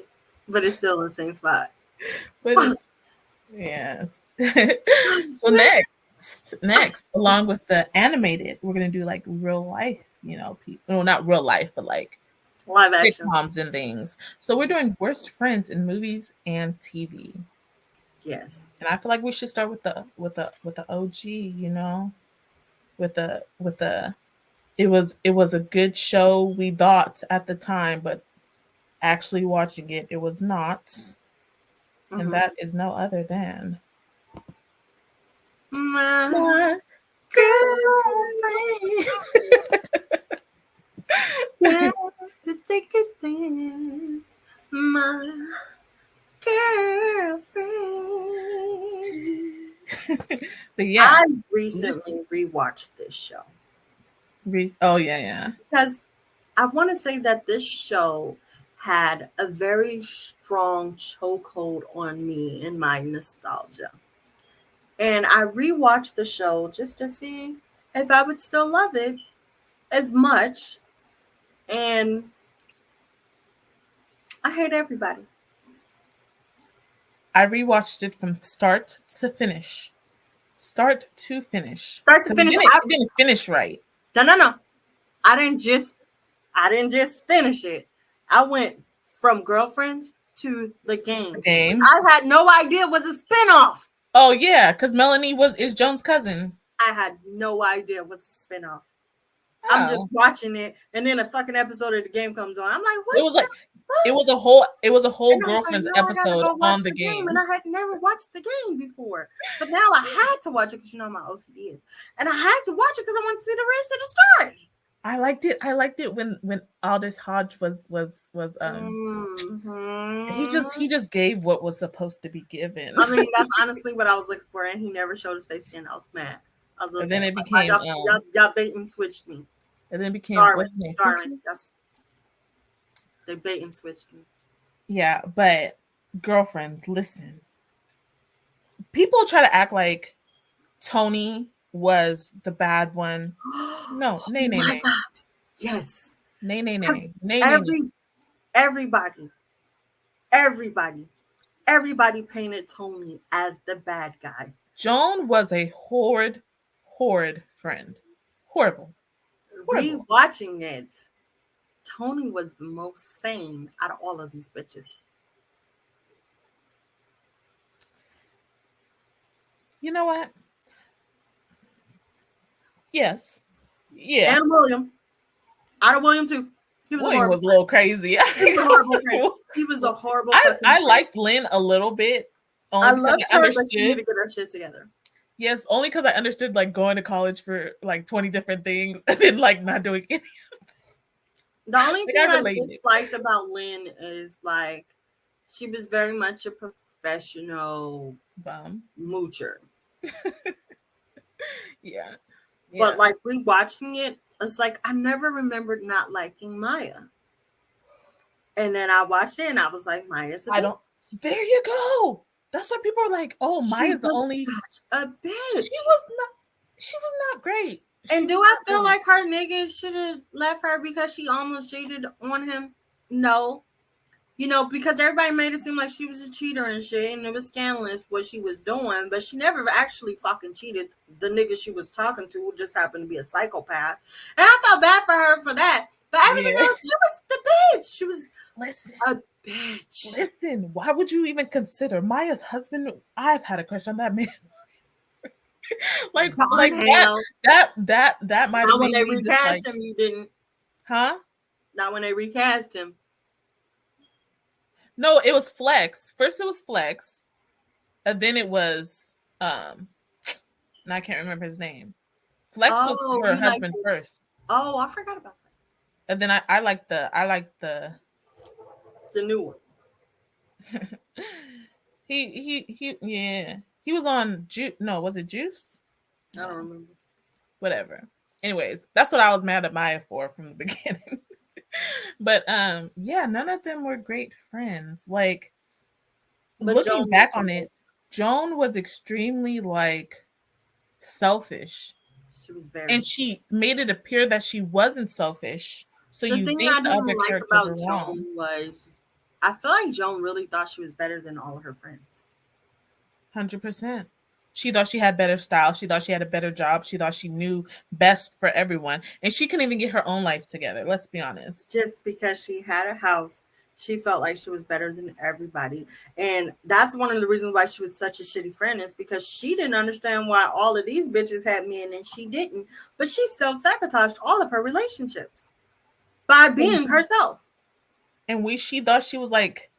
but it's still in the same spot. But yeah. So next, along with the animated, we're gonna do like real life, not real life, but like live action sitcoms and things. So we're doing worst friends in movies and TV. Yes, and I feel like we should start with the OG. It was a good show, we thought at the time, but actually watching it was not, and that is no other than. My girlfriend. Well, the thick and thin, my girlfriend. But yeah, I recently rewatched this show. Oh yeah. Because I want to say that this show had a very strong chokehold on me in my nostalgia. And I rewatched the show just to see if I would still love it as much. And I hate everybody. I rewatched it from start to finish. Start to finish. Start to finish. It didn't finish right. No. I didn't just finish it. I went from Girlfriends to the game. I had no idea it was a spinoff. Oh yeah, because Melanie is Joan's cousin. I had no idea it was a spinoff. Oh. I'm just watching it, and then a fucking episode of the game comes on. I'm like, what? It was a whole Girlfriends episode on the game. And I had never watched the game before. But now I had to watch it because you know how my OCD is. And I had to watch it because I wanted to see the rest of the story. I liked it when Aldous Hodge was he just gave what was supposed to be given. I mean, that's honestly what I was looking for, and he never showed his face again. I was mad. I was listening. And then it became y'all bait and switched me. And then it became Darwin. They bait and switched me. Yeah, but girlfriends, listen. People try to act like Tony was the bad one. No, nay. Yes. Nay. Everybody painted Tony as the bad guy. Joan was a horrid friend. Horrible. Rewatching it, Tony was the most sane out of all of these bitches. You know what? Yes. Yeah. And William. Out of William too. He was William was a little crazy. He was a horrible friend. He was a horrible I liked Lynn a little bit. I loved her, but she needed to get her shit together. Yes, only because I understood like going to college for like 20 different things and then like not doing any of them. The only thing I disliked about Lynn is like she was very much a professional moocher. Yeah. But like rewatching it, it's like I never remembered not liking Maya. And then I watched it and I was like, Maya's a bitch. There you go. That's why people are like, oh, Maya's the only such a bitch. She was not great. And do I feel like her nigga should have left her because she almost cheated on him? No. You know, because everybody made it seem like she was a cheater and shit, and it was scandalous what she was doing, but she never actually fucking cheated. The nigga she was talking to just happened to be a psychopath. And I felt bad for her for that. But everything else, she was the bitch. She was a bitch. Listen, why would you even consider Maya's husband? I've had a crush on that man. like that might have when they recast him, you didn't. Huh? Not when they recast him. No, it was Flex. First it was Flex. And then it was and I can't remember his name. Flex was her husband first. Oh, I forgot about that. And then I like the new one. He was on was it Juice? I don't remember. Whatever. Anyways, that's what I was mad at Maya for from the beginning. But none of them were great friends. Like looking back on it, Joan was extremely like selfish. She was very, and she made it appear that she wasn't selfish. So the you thing think I the didn't other like characters about were Joan wrong. was I feel like Joan really thought she was better than all of her friends. 100%. She thought she had better style. She thought she had a better job. She thought she knew best for everyone. And she couldn't even get her own life together. Let's be honest. Just because she had a house, she felt like she was better than everybody. And that's one of the reasons why she was such a shitty friend, is because she didn't understand why all of these bitches had men and she didn't. But she self-sabotaged all of her relationships by being herself. And she thought she was like,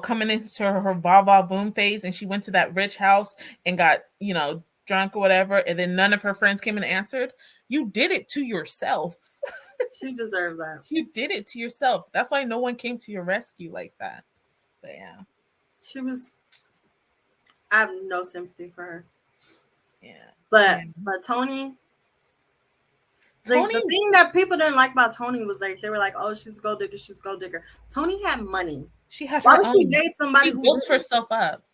coming into her va voom phase, and she went to that rich house and got, drunk or whatever, and then none of her friends came and answered. You did it to yourself. She deserved that. You did it to yourself. That's why no one came to your rescue like that. But yeah. She was. I have no sympathy for her. Yeah. But Tony. Like, the thing that people didn't like about Tony was like they were like, "Oh, she's a gold digger. She's a gold digger." Tony had money. She had. Why would she date somebody who built herself up?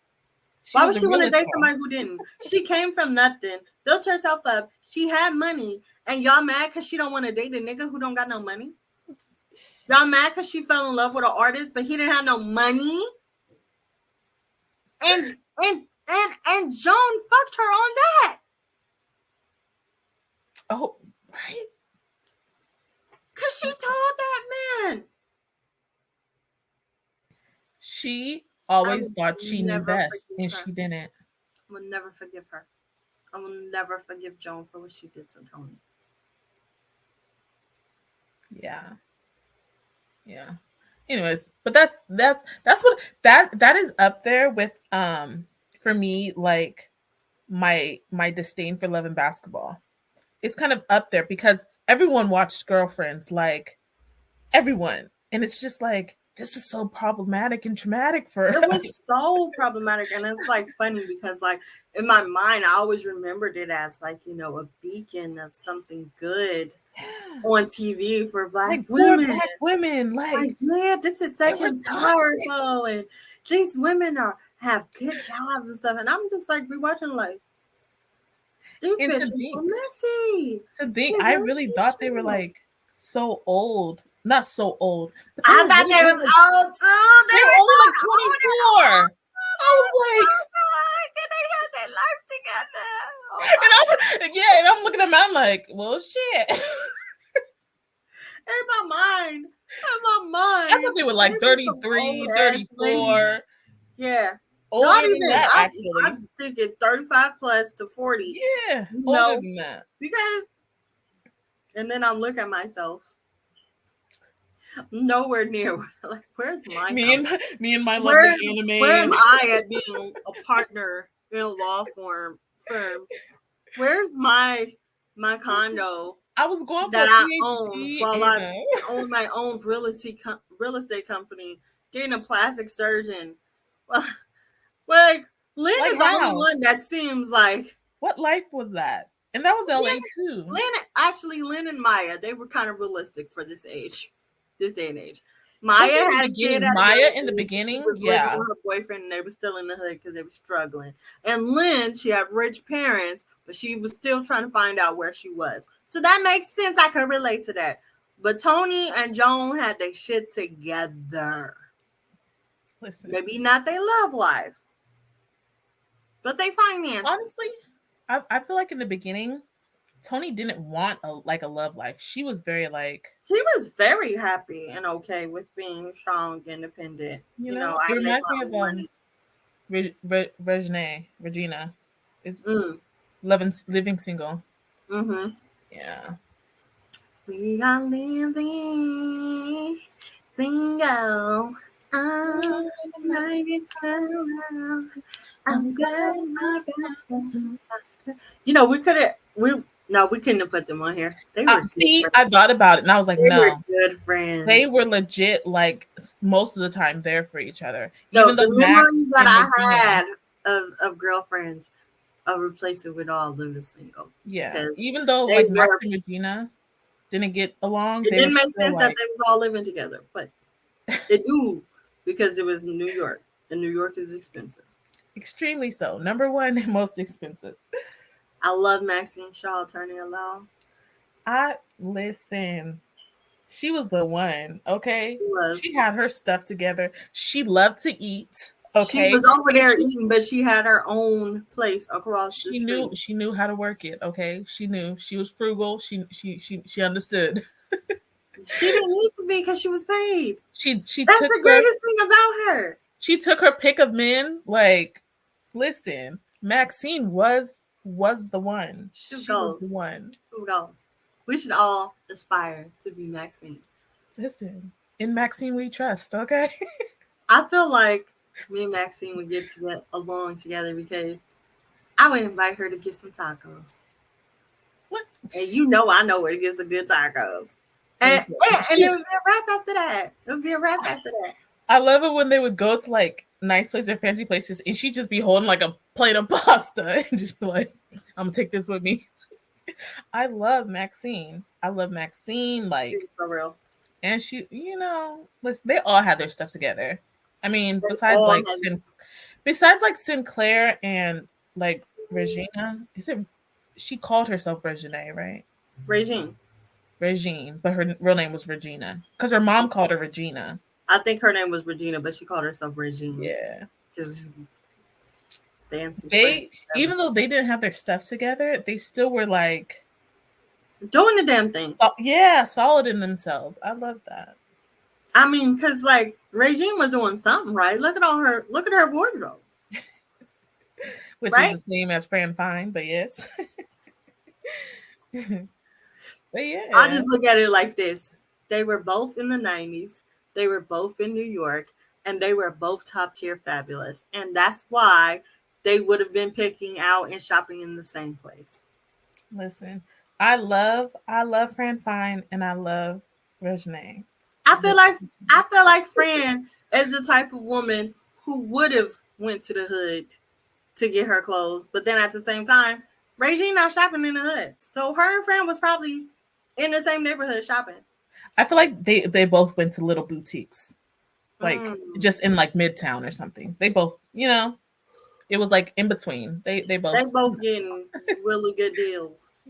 Why would she want to date somebody who didn't? She came from nothing, built herself up. She had money, and y'all mad because she don't want to date a nigga who don't got no money? Y'all mad because she fell in love with an artist, but he didn't have no money? And Joan fucked her on that. Oh, right. Because she told that man. She always thought she knew best, and she didn't. I will never forgive her. I will never forgive Joan for what she did to Tony. Yeah. Yeah. Anyways, but that's what that is up there with for me, like my disdain for Love and Basketball. It's kind of up there because everyone watched Girlfriends, like everyone, and it's just like this is so problematic and traumatic for her. It was so problematic, and it's like funny because like in my mind I always remembered it as like, you know, a beacon of something good on TV for black women. Like yeah, this is such a powerful, and these women have good jobs and stuff, and I'm just like rewatching like these bitches were messy. I really thought they were like so old. Not so old. I thought they was old too. They were only like 24. I was like, can they have their life together? And I'm looking at them, I'm like, well, shit. In my mind. I thought they were like 33, 34. Yeah. Older Not than even that, actually. I'm thinking 35 plus to 40. Yeah. Older than that. Because, and then I look at myself. Nowhere near. Like, where's my me and my lovely anime? Where am I at being a partner in a law firm? Where's my condo? I was going that for I PhD, own while I own my own real estate company, being a plastic surgeon. Well, like Lynn is the only one that seems like. What life was that? And that was LA too. Lynn and Maya, they were kind of realistic for this day and age. Maya had a kid. Maya in the beginning, was living with her boyfriend, and they were still in the hood because they were struggling. And Lynn, she had rich parents, but she was still trying to find out where she was. So that makes sense. I can relate to that. But Tony and Joan had their shit together. Listen, maybe not their love life, but they finance. Honestly, I feel like in the beginning, Tony didn't want a love life. She was very very happy and okay with being strong, independent. You know, it reminds me of Regina is living single. Mm-hmm. Yeah. We are living single. I'm glad my girlfriend. You know, we couldn't have put them on here. They were I thought about it and I was like, they were good friends. They were legit, like most of the time there for each other. Even the memories that I had of girlfriends, I'll replace it with all living single. Yeah, even though like Max and Regina didn't get along, it didn't make sense that they was all living together, but it do because it was New York, and New York is expensive. Extremely so. Number one, most expensive. I love Maxine Shaw, Attorney at Law. Listen. She was the one, okay? She had her stuff together. She loved to eat. Okay. She was over there eating, but she had her own place across the street. She knew how to work it, okay? She knew. She was frugal. She understood. She didn't need to be because she was paid. That's the greatest thing about her. She took her pick of men. Like, listen, Maxine was the one. She was the one. She goes. We should all aspire to be Maxine. Listen, in Maxine we trust, okay? I feel like me and Maxine would get along together because I would invite her to get some tacos. What? And I know where to get some good tacos. And it would be a wrap after that. It would be a wrap after that. I love it when they would go to like nice places or fancy places, and she'd just be holding like a plate of pasta and just be like, "I'm gonna take this with me." I love Maxine. Like, She's so real. and she, listen, they all had their stuff together. I mean, besides like Sinclair and like Regina, she called herself Regine, right? Regine, but her real name was Regina because her mom called her Regina. I think her name was Regina, but she called herself Regine. Yeah, because they, even though they didn't have their stuff together, they still were like doing the damn thing. Yeah, solid in themselves. I love that. I mean, because like Regine was doing something right. Look at her wardrobe, which is the same as Fran Fine, but yes. But yeah, I just look at it like this: they were both in the 90s, they were both in New York, and they were both top tier fabulous, and that's why they would have been picking out and shopping in the same place. Listen, I love Fran Fine and I love Regine. I feel like Fran is the type of woman who would have went to the hood to get her clothes, but then at the same time, Regine not shopping in the hood, so her and Fran was probably in the same neighborhood shopping. I feel like they both went to little boutiques, like just in like Midtown or something. They both, it was like in between. They both getting really good deals.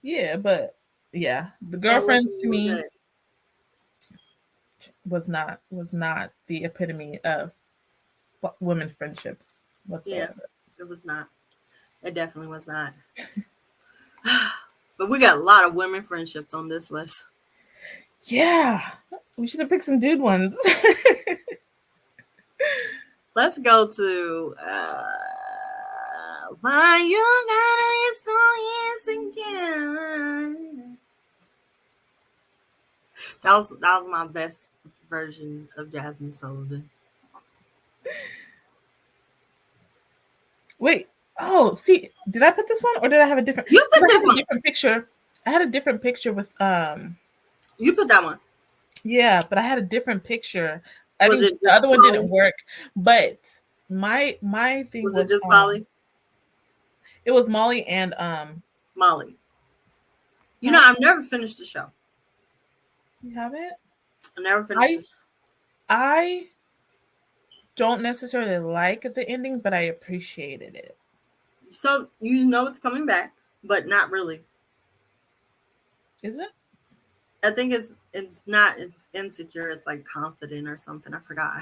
Yeah, but yeah, the girlfriends to me was not the epitome of women friendships whatsoever. Yeah, it was not. It definitely was not. But we got a lot of women friendships on this list. Yeah, we should have picked some dude ones. Let's go to why you gotta be so insecure. That was my best version of Jasmine Sullivan. Wait. Oh, see, did I put this one or did I have a different? You put this one. Different picture. I had a different picture with You put that one. Yeah, but I had a different picture. I think the other one didn't work. But my thing was it just Molly? It was Molly and Molly. You know, I've never finished the show. You haven't? I never finished. I don't necessarily like the ending, but I appreciated it. So you know it's coming back, but not really. Is it? I think it's insecure. It's like confident or something. I forgot.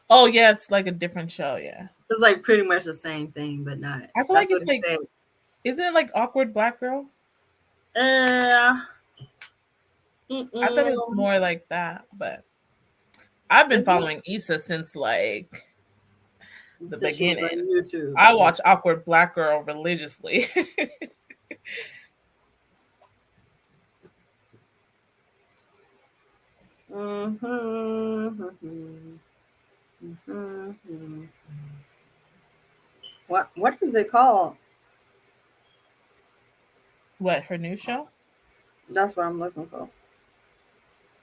Oh yeah, it's like a different show. Yeah, it's like pretty much the same thing, but not. I feel like it's like, isn't it like Awkward Black Girl? I thought it's more like that, but I've been following Issa since like the beginning. YouTube. I watch Awkward Black Girl religiously. What is it called? What, her new show? That's what I'm looking for.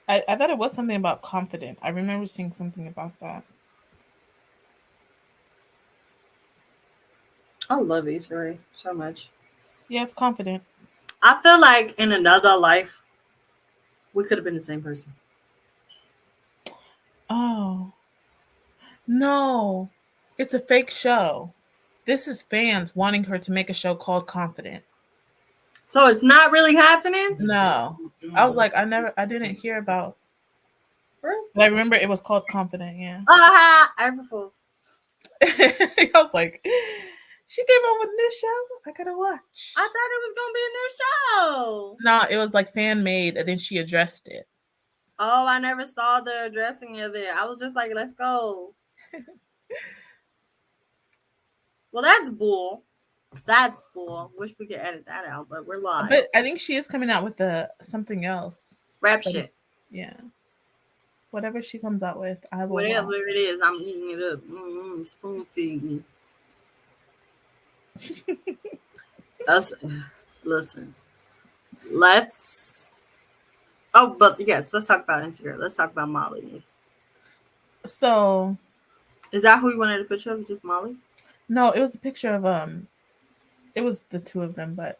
I thought it was something about confident. I remember seeing something about that. I love Issa Rae so much. Yeah, it's confident. I feel like in another life, we could have been the same person. Oh. No. It's a fake show. This is fans wanting her to make a show called Confident. So it's not really happening? No. I was like, I didn't hear about. But I remember it was called Confident, yeah. April Fools. I was like, she came up with a new show? I gotta watch. I thought it was gonna be a new show. No, it was like fan made, and then she addressed it. Oh, I never saw the addressing of it. I was just like, let's go. Well, that's bull. That's bull. Wish we could edit that out, but we're live. But I think she is coming out with something else. Rap shit. Yeah. Whatever she comes out with, I will. Whatever it is, I'm eating it up. Spoon feed me. Listen. Let's Oh, but yes, let's talk about Instagram. Let's talk about Molly. So, is that who you wanted a picture of? Just Molly? No, it was a picture of it was the two of them, but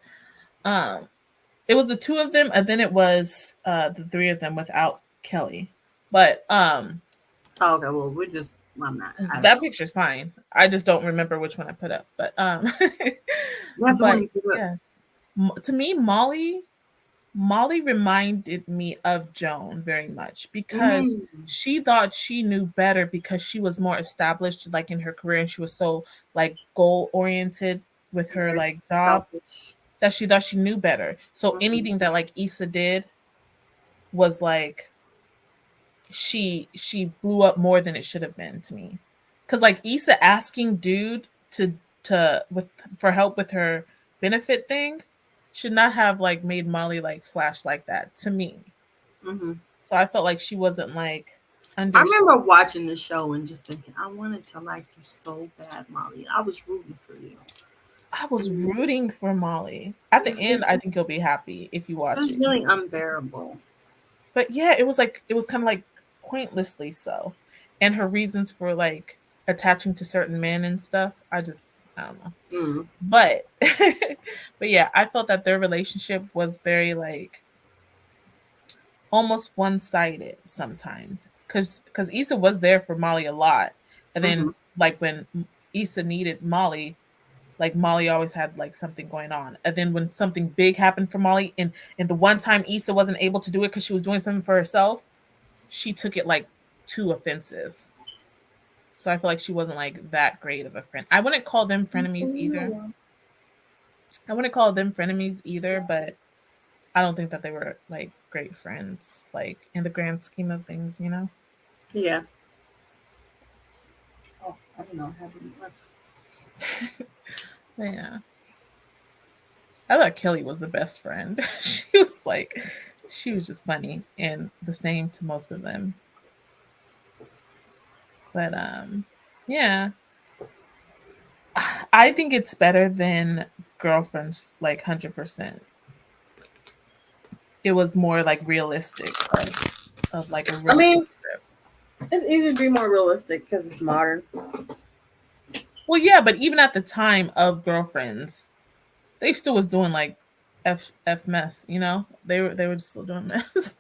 it was the two of them, and then it was the three of them without Kelly. But oh, okay, well, we just that picture's fine. I just don't remember which one I put up, but that's the one you put up. Yes, to me, Molly reminded me of Joan very much because she thought she knew better because she was more established like in her career and she was so like goal oriented with her very like job that she thought she knew better. So anything that like Issa did was like she blew up more than it should have been to me. Cause like Issa asking dude to with for help with her benefit thing should not have like made Molly like flash like that to me. So I felt like she wasn't like I remember watching the show and just thinking, I wanted to like you so bad, Molly. I was rooting for you. I was rooting for Molly. At the end, I think you'll be happy if you watch it. It was really unbearable. But yeah, it was kind of like pointlessly so. And her reasons for like attaching to certain men and stuff, I don't know. But but yeah, I felt that their relationship was very like almost one-sided sometimes. Cause Issa was there for Molly a lot. And then like when Issa needed Molly, like Molly always had like something going on. And then when something big happened for Molly and the one time Issa wasn't able to do it because she was doing something for herself, she took it like too offensive. So I feel like she wasn't like that great of a friend. I wouldn't call them frenemies either. But I don't think that they were like great friends, like in the grand scheme of things, you know? Yeah. Oh, I don't know how to Yeah. I thought Kelly was the best friend. She was just funny and the same to most of them. But yeah. I think it's better than Girlfriends, like 100%. It was more like realistic of like a real it's easy to be more realistic because it's modern. Well, yeah, but even at the time of Girlfriends, they still was doing like F mess, you know? They were still doing mess.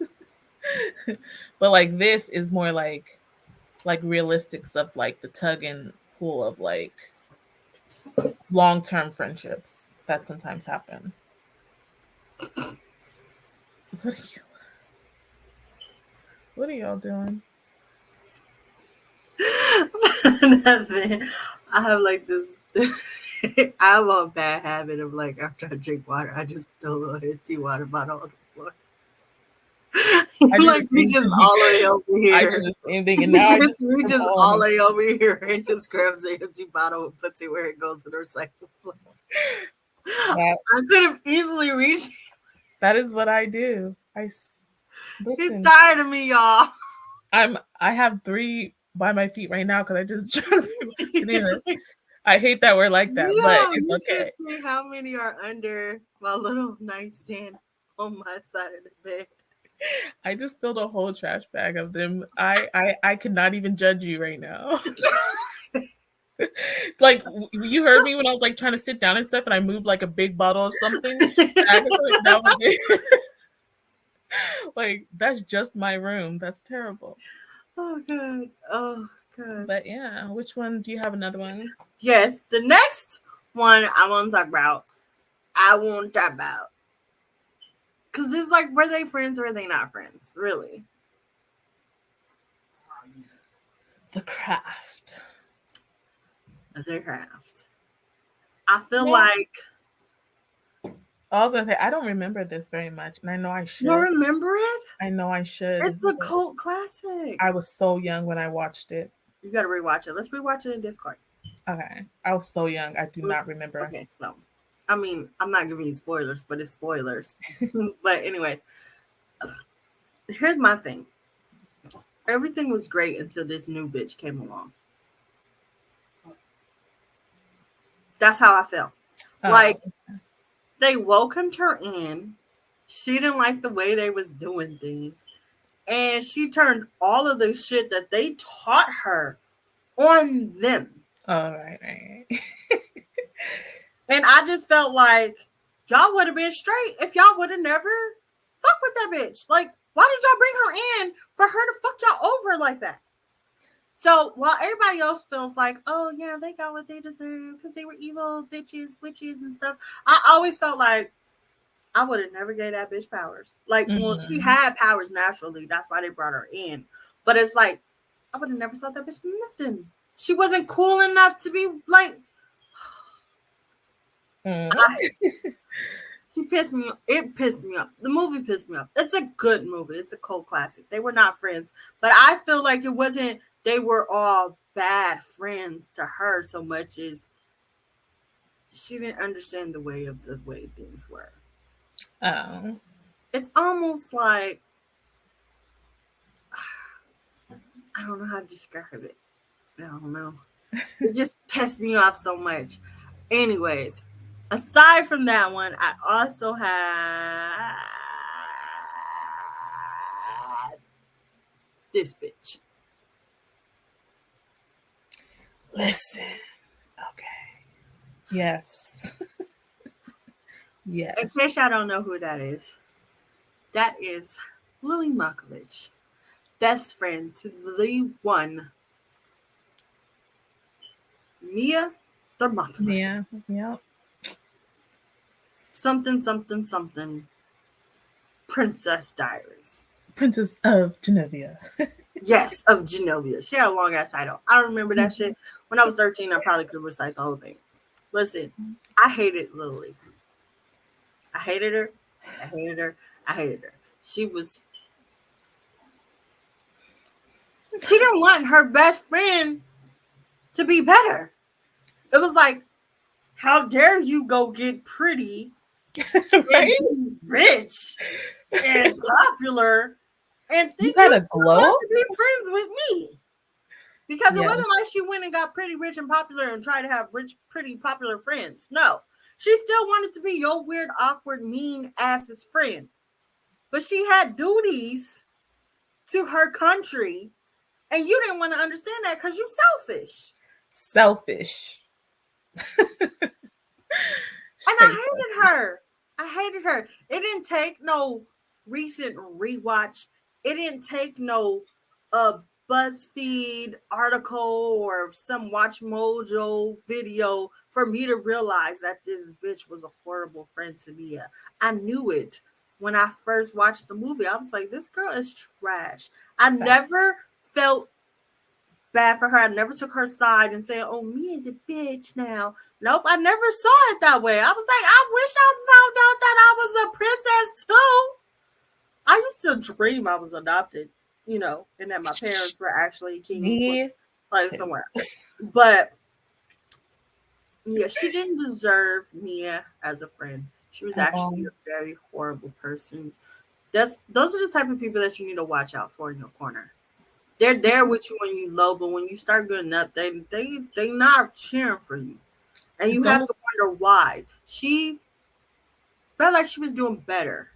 But like this is more like realistics of like the tug and pull of like long-term friendships that sometimes happen. What are y'all doing? Nothing. I have like this I have a bad habit of like after I drink water, I just throw a empty water bottle on the floor. Like reaches all the way over here. I do the same thing, and now I just reaches all the way over here and just grabs the empty bottle and puts it where it goes in the recycling. I could have easily reached. That is what I do. Listen, he's tired of me, y'all. I have 3 by my feet right now because I just I hate that we're like that, but it's okay. Just see how many are under my little nightstand on my side of the bed. I just filled a whole trash bag of them. I cannot even judge you right now. Like you heard me when I was like trying to sit down and stuff, and I moved like a big bottle of something. That was it. Like that's just my room. That's terrible. Oh god. Oh gosh. But yeah, which one do you have? Another one? Yes, the next one I want to talk about. Because it's like, were they friends or are they not friends? Really? The Craft. The Craft. I feel like. I was gonna say I don't remember this very much, and I know I should. You remember it? I know I should. It's a cult classic. I was so young when I watched it. You gotta rewatch it. Let's rewatch it in Discord. Okay. I was so young. I do not remember. Okay, so I mean, I'm not giving you spoilers, but it's spoilers. But anyways, here's my thing. Everything was great until this new bitch came along. That's how I felt. Like they welcomed her in. She didn't like the way they was doing things. And she turned all of the shit that they taught her on them. Oh, right. And I just felt like y'all would have been straight if y'all would have never fuck with that bitch. Like, why did y'all bring her in for her to fuck y'all over like that? So while everybody else feels like, oh yeah, they got what they deserve because they were evil bitches, witches, and stuff, I always felt like I would have never gave that bitch powers. Like, well, she had powers naturally. That's why they brought her in. But it's like, I would have never thought that bitch nothing. She wasn't cool enough to be like. She pissed me off. It pissed me off. The movie pissed me off. It's a good movie. It's a cult classic. They were not friends. But I feel like it wasn't, they were all bad friends to her so much as she didn't understand the way things were. Oh. It's almost like, I don't know how to describe it. I don't know. It just pissed me off so much. Anyways, aside from that one, I also had this bitch. Listen. Okay. Yes. Yes. In case y'all don't know who that is Lily Markovich, best friend to the one Mia Thermopolis. Yeah. Yep. Something. Princess Diaries. Princess of Genovia. Yes, of Genovia. She had a long ass title. I remember that shit. When I was 13, I probably could recite the whole thing. Listen, I hated Lily. I hated her. She didn't want her best friend to be better. It was like, how dare you go get pretty Right? and rich and popular and think you you got a glow to be friends with me. Because it wasn't like she went and got pretty rich and popular and tried to have rich, pretty, popular friends. No. She still wanted to be your weird, awkward, mean ass's friend. But she had duties to her country. And you didn't want to understand that because you're selfish. And I hated her. It didn't take no recent rewatch. It didn't take no BuzzFeed article or some Watch Mojo video for me to realize that this bitch was a horrible friend to Mia. I knew it when I first watched the movie. I was like, this girl is trash. I never felt bad for her. I never took her side and said, oh, Mia's a bitch now. Nope, I never saw it that way. I was like, I wish I found out that I was a princess too. I used to dream I was adopted, and that my parents were actually king, like somewhere. But yeah, she didn't deserve Mia as a friend. She was actually a very horrible person. Those are the type of people that you need to watch out for in your corner. They're there with you when you low, but when you start getting up, they not cheering for you, and you have to wonder why. She felt like she was doing better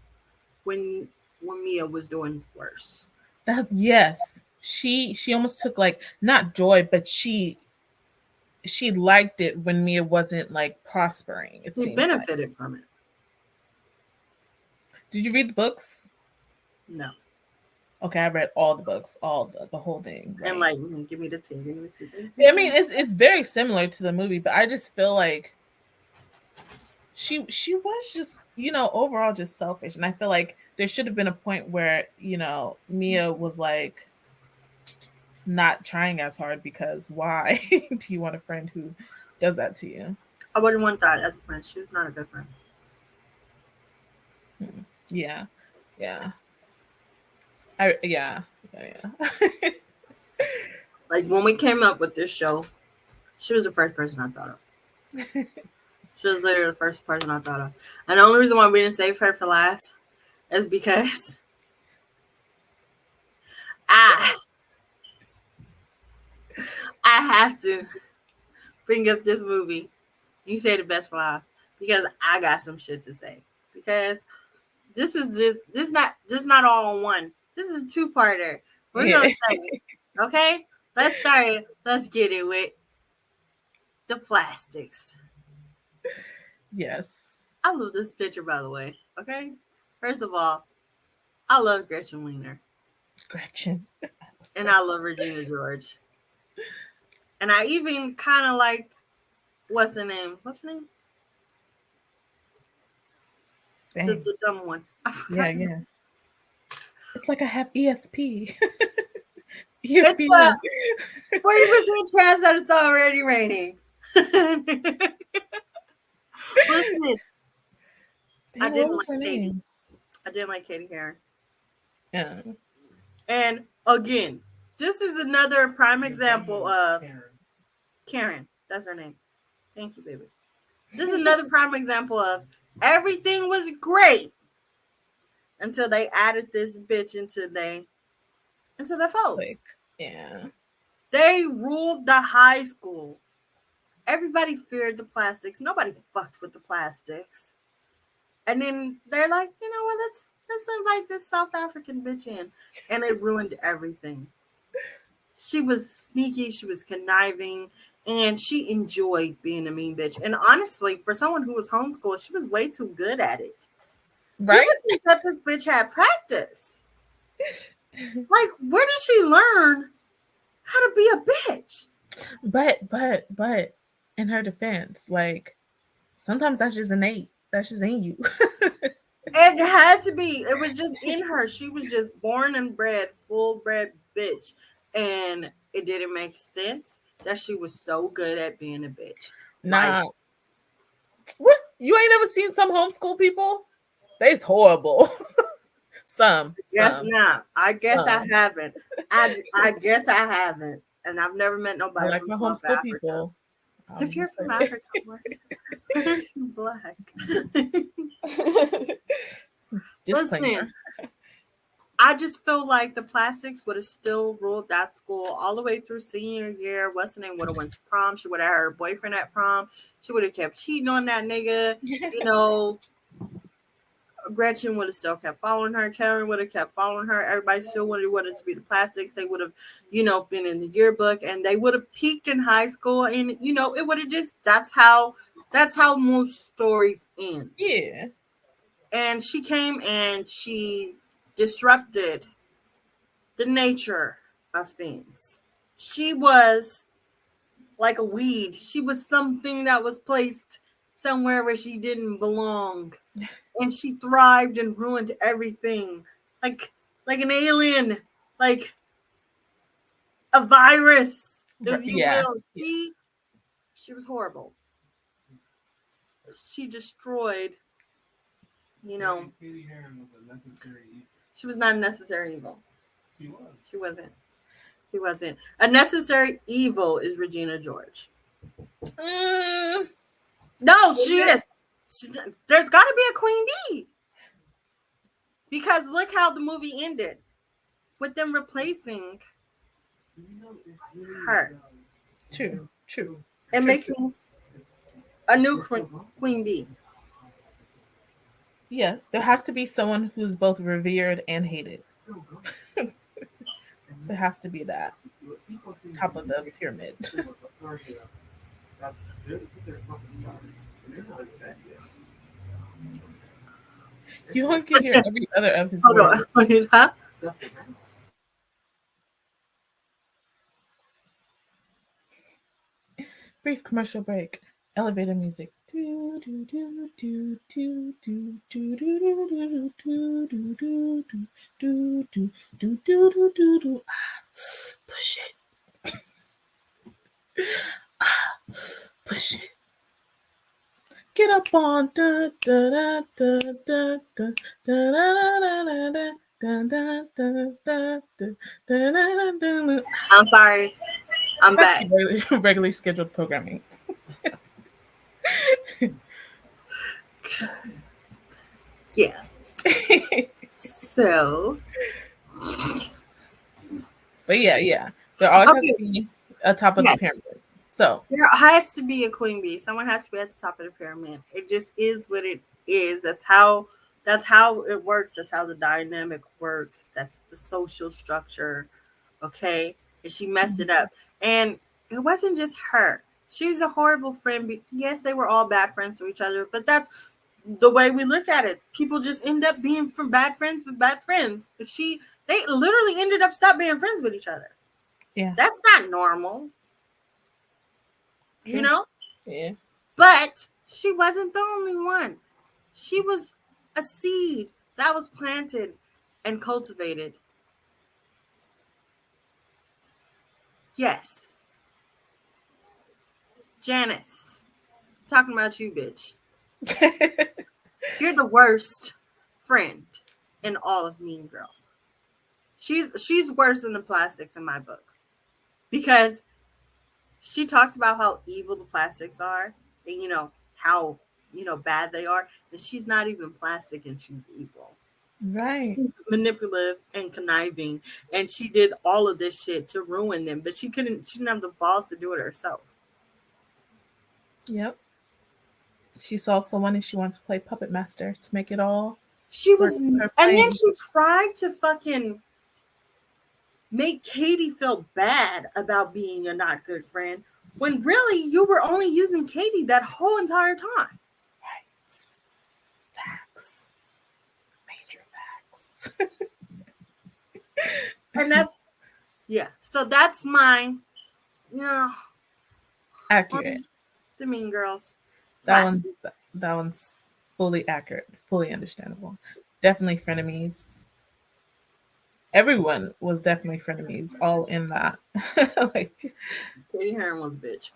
when Mia was doing worse. Yes, she almost took like not joy, but she liked it when Mia wasn't like prospering. She benefited from it. Did you read the books? No. Okay, I read all the books, all the whole thing. Right? And like, give me the tea. I mean, it's very similar to the movie, but I just feel like she was just, overall just selfish. And I feel like there should have been a point where, Mia was like not trying as hard, because why do you want a friend who does that to you? I wouldn't want that as a friend. She was not a good friend. Yeah. Like when we came up with this show, she was the first person I thought of. She was literally the first person I thought of. And the only reason why we didn't save her for last is because I have to bring up this movie. You say the best for last because I got some shit to say. Because This is not all on one. This is a two-parter. We're gonna start it. Okay? Let's start it. Let's get it with the plastics. Yes. I love this picture, by the way. Okay? First of all, I love Gretchen Wiener. Gretchen. And I love Regina George. And I even kind of like, what's her name? The dumb one. Yeah. It's like I have ESP. ESPN. 40% chance that it's already raining. Listen, I didn't like Katie. I didn't like Katie Heron. Yeah. And again, this is another prime example of Karen. That's her name. Thank you, baby. This is another prime example of everything was great until they added this bitch into their folks. Yeah. They ruled the high school. Everybody feared the plastics. Nobody fucked with the plastics. And then they're like, you know what? Let's invite this South African bitch in. And it ruined everything. She was sneaky. She was conniving. And she enjoyed being a mean bitch. And honestly, for someone who was homeschooled, she was way too good at it. Right? You would think that this bitch had practice. Like, where did she learn how to be a bitch? But in her defense, like, sometimes that's just innate. That's just in you. It had to be. It was just in her. She was just born and bred, full-bred bitch. And it didn't make sense that she was so good at being a bitch. Nah. Like, what? You ain't ever seen some homeschool people? They's horrible. Some. Yes, not. I guess I haven't. I guess I haven't. And I've never met nobody like from my South homeschool Africa. People. If you're from Africa, Black. Listen, I just feel like the plastics would have still ruled that school all the way through senior year. What's her name? Would have went to prom. She would have had her boyfriend at prom. She would have kept cheating on that nigga. You know, Gretchen would have still kept following her. Karen would have kept following her. Everybody still would have wanted to be the plastics. They would have, you know, been in the yearbook, and they would have peaked in high school. And you know, it would have just that's how most stories end. Yeah. And she came and she disrupted the nature of things. She was like a weed. She was something that was placed somewhere where she didn't belong. And she thrived and ruined everything. Like an alien. Like a virus, if you will. She was horrible. She destroyed, you know. Katie Heron was a necessary evil. She was not a necessary evil. She was. She wasn't. She wasn't. A necessary evil is Regina George. No, she is. There's got to be a Queen Bee. Because look how the movie ended. With them replacing her. True. And making a new Queen Bee. Yes, there has to be someone who's both revered and hated. There has to be that. Top of the pyramid. You won't get here every other of his words. Huh? Brief commercial break. Elevator music. Push it. Push it. Get up on I'm sorry. I'm back. Regularly scheduled programming. Yeah. So. But yeah. There always has to be a top of the pyramid. So there has to be a Queen Bee. Someone has to be at the top of the pyramid. It just is what it is. That's how That's how it works. That's how the dynamic works. That's the social structure. Okay. And she messed it up. And it wasn't just her. She was a horrible friend. Yes, they were all bad friends to each other, but that's the way we look at it. People just end up being from bad friends with bad friends. But they literally ended up stop being friends with each other. Yeah. That's not normal. True. You know? Yeah. But she wasn't the only one. She was a seed that was planted and cultivated. Yes. Janice, talking about you, bitch. You're the worst friend in all of Mean Girls. She's worse than the plastics in my book. Because she talks about how evil the plastics are and how bad they are. And she's not even plastic and she's evil. Right. She's manipulative and conniving, and she did all of this shit to ruin them, but she didn't have the balls to do it herself. Yep. She saw someone and she wants to play puppet master to make it all. She was, and then she tried to fucking make Katie feel bad about being a not good friend when really you were only using Katie that whole entire time. Right. Facts. Major facts. And that's, yeah. So that's mine. Yeah. Accurate. The Mean Girls. That one's fully accurate, fully understandable. Definitely frenemies. Everyone was definitely frenemies, all in that. Like, Katie Heron was a bitch.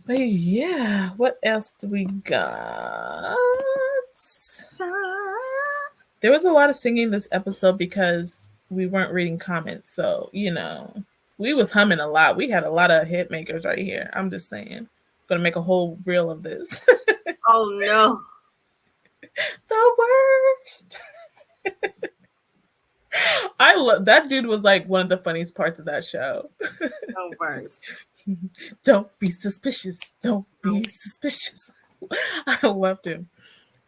But yeah, what else do we got? There was a lot of singing this episode because we weren't reading comments. So, we was humming a lot. We had a lot of hit makers right here. I'm just saying. Gonna make a whole reel of this. Oh no. The worst. I love that dude was like one of the funniest parts of that show. The worst. Don't be suspicious. Don't be suspicious. I loved him.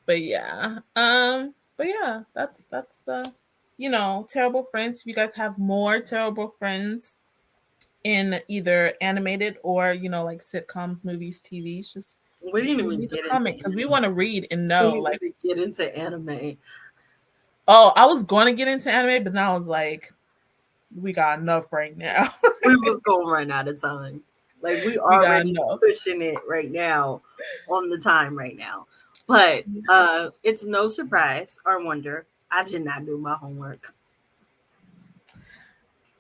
But yeah. That's the terrible friends. If you guys have more terrible friends in either animated or like sitcoms, movies, TVs, just we didn't even leave get a comment because we want to read and know. We didn't get into anime. Oh, I was going to get into anime, but now I was like, we got enough right now. We was going to run out of time. Like we already pushing it right now on the time right now. But it's no surprise or wonder I did not do my homework.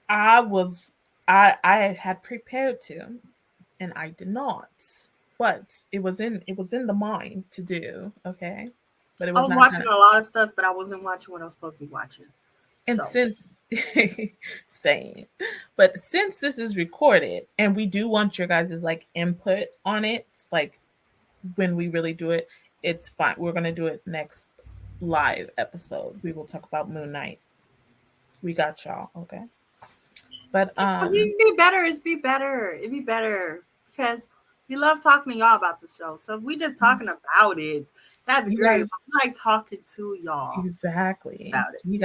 I had prepared to, and I did not. But it was in the mind to do. Okay, but it was. I was watching a lot of stuff, but I wasn't watching what I was supposed to be watching. And since but since this is recorded, and we do want your guys' like input on it, like when we really do it, it's fine. We're gonna do it next live episode. We will talk about Moon Knight. We got y'all, okay? But it'd be better because we love talking to y'all about the show. So if we just talking about it, that's great. But we like talking to y'all. Exactly. About it. You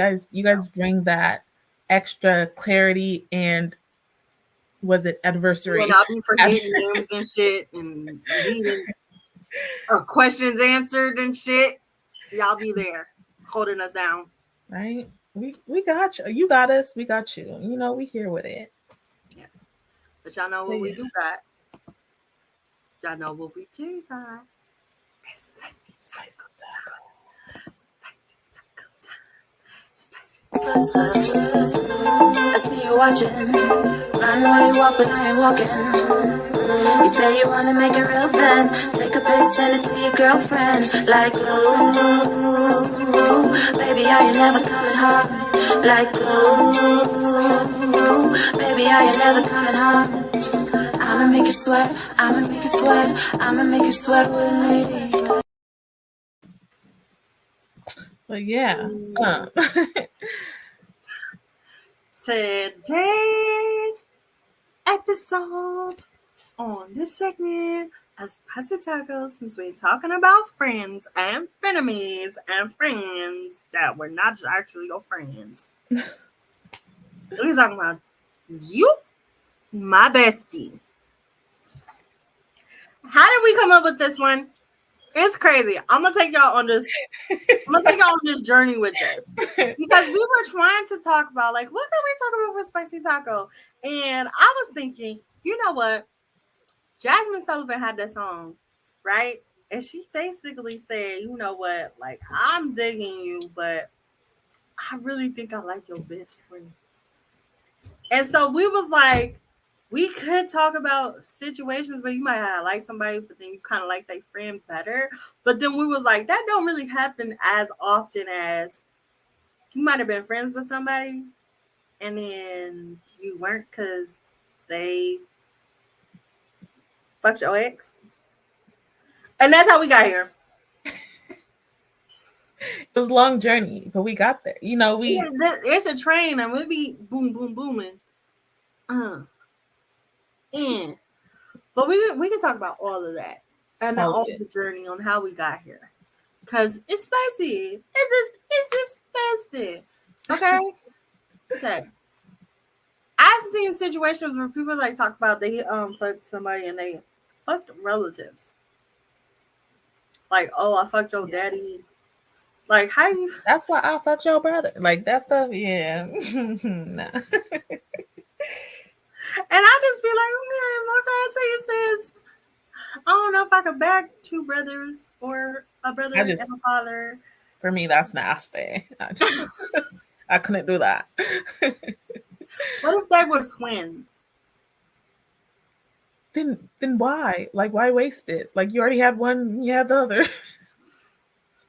guys bring that extra clarity and was it adversary? When I'll be forgetting names and shit and needing questions answered and shit. Y'all be there holding us down. Right? We got you. You got us. We got you. We here with it. Yes. But y'all know what we do got. Y'all know what we do got. Spicy taco. Spicy taco time. Spicy I see you watching. Run while you walk, but I ain't walking. You say you wanna make it real fun. Take a pic, send it to your girlfriend. Like glue. Baby, are you never coming home? Like glue. Baby, are you never coming home? I'ma make you sweat. I'ma make you sweat. I'ma make you sweat with me. But yeah. Today's episode on this segment as Spicy Taco, since we're talking about friends and frenemies and friends that were not actually your friends, we're talking about you, my bestie. How did we come up with this one? It's crazy. I'm gonna take y'all on this. I'm gonna take y'all on this journey with this because we were trying to talk about like what can we talk about for Spicy Taco, and I was thinking, you know what? Jasmine Sullivan had that song, right? And she basically said, you know what? Like I'm digging you, but I really think I like your best friend. And so we was like, we could talk about situations where you might have like somebody, but then you kind of like their friend better. But then we was like, that don't really happen as often as you might have been friends with somebody and then you weren't because they fucked your ex. And that's how we got here. It was a long journey, but we got there. You know, there's a train and we'll be boom, boom, booming. And but we can talk about all of that and all the journey on how we got here, because it's spicy. It's spicy. Okay. Okay. I've seen situations where people like talk about they fucked somebody and they fucked relatives. Like, oh, I fucked your daddy. Like, how you? That's why I fucked your brother. Like that stuff. Yeah. Nah. And I just feel like, okay, my parents says, I don't know if I could bag two brothers or a brother and a father. For me, that's nasty. I couldn't do that. What if they were twins? Then why? Like, why waste it? Like, you already had one, you had the other.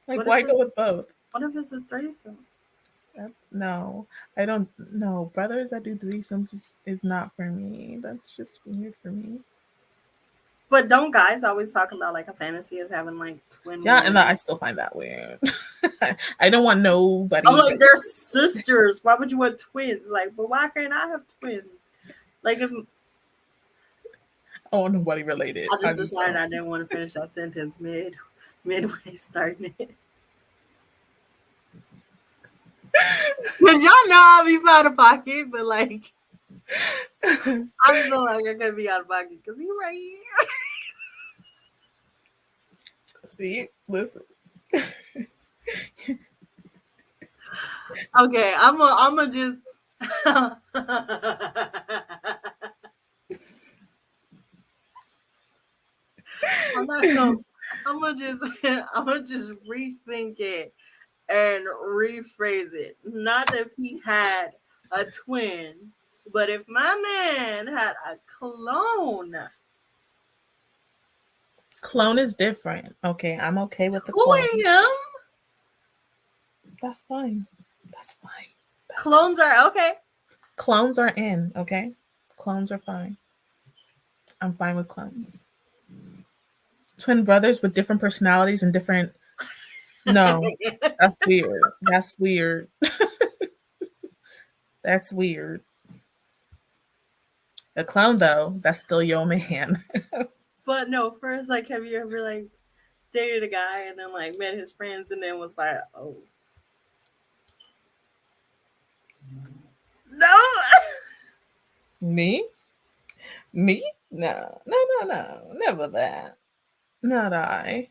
Like, why go with both? What if it's a threesome? No, I don't know. Brothers that do threesomes is not for me. That's just weird for me. But don't guys always talk about like a fantasy of having like twin? Yeah, and I still find that weird. I don't want nobody. I'm like, they're sisters. Why would you want twins? Like, but why can't I have twins? Like, if I want nobody related. I just decided I didn't want to finish that sentence midway starting it. Cause y'all know I'll be out of pocket, but like I feel like I'm gonna be out of pocket because he's right here. See, listen. Okay, I'm just I'm gonna just rethink it and rephrase it. Not if he had a twin, but if my man had a clone. Clone is different. Okay, I'm okay with the clone. Him? That's fine. That's fine. Clones are okay. Clones are in, okay? Clones are fine. I'm fine with clones. Twin brothers with different personalities and different... No, that's weird. That's weird. That's weird. A clone, though, that's still your man. But no, first, like, have you ever, like, dated a guy and then, like, met his friends and then was like, oh. No! Me? No. Never that. Not I.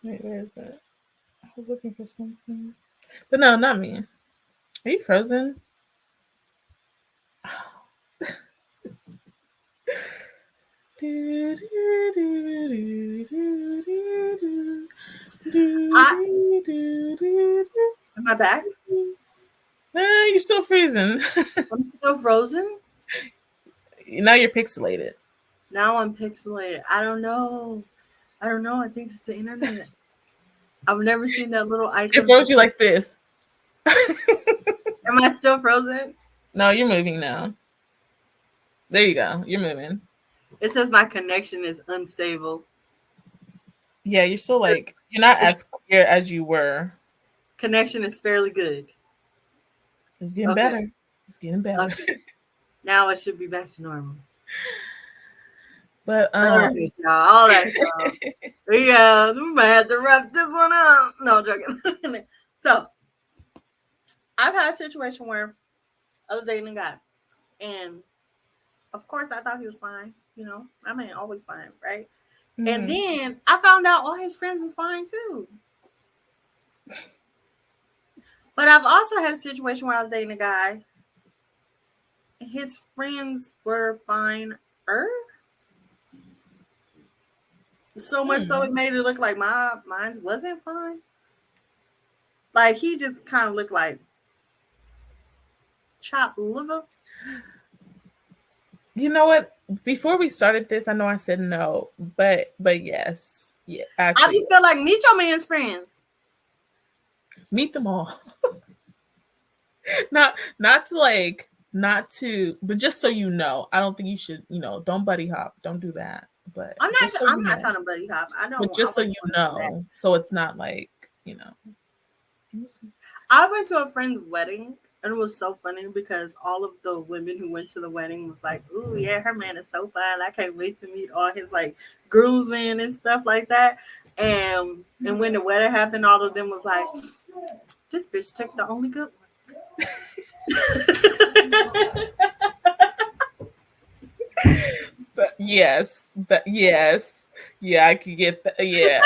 Wait, where is that? I was looking for something. But no, not me. Are you frozen? Am I back? You're still freezing. I'm still frozen? Now you're pixelated. Now I'm pixelated. I don't know. I think it's the internet. I've never seen that little icon. It froze you like this. Am I still frozen? No, you're moving now. There you go. You're moving. It says my connection is unstable. Yeah, you're still like, you're not as clear as you were. Connection is fairly good. It's getting better. It's getting better. Okay. Now it should be back to normal. But all right, y'all. Yeah, we might have to wrap this one up. No, I'm joking. So, I've had a situation where I was dating a guy, and of course, I thought he was fine. You know, I mean, always fine, right? Mm-hmm. And then I found out all his friends was fine too. But I've also had a situation where I was dating a guy, and his friends were fine. So much so it made it look like mine wasn't fine. Like he just kind of looked like chopped liver. You know what? Before we started this, I know I said no, but yes, yeah. Actually, I just feel like meet your man's friends. Meet them all. not to, but just so you know, I don't think you should. Don't buddy hop. Don't do that. But I'm not trying to buddy hop. I don't. But just so you know, so it's not like I went to a friend's wedding, and it was so funny because all of the women who went to the wedding was like, "Ooh, yeah, her man is so fine. I can't wait to meet all his like groomsmen and stuff like that." And when the wedding happened, all of them was like, "This bitch took the only good one." But yes, yeah, I could get that. Yeah.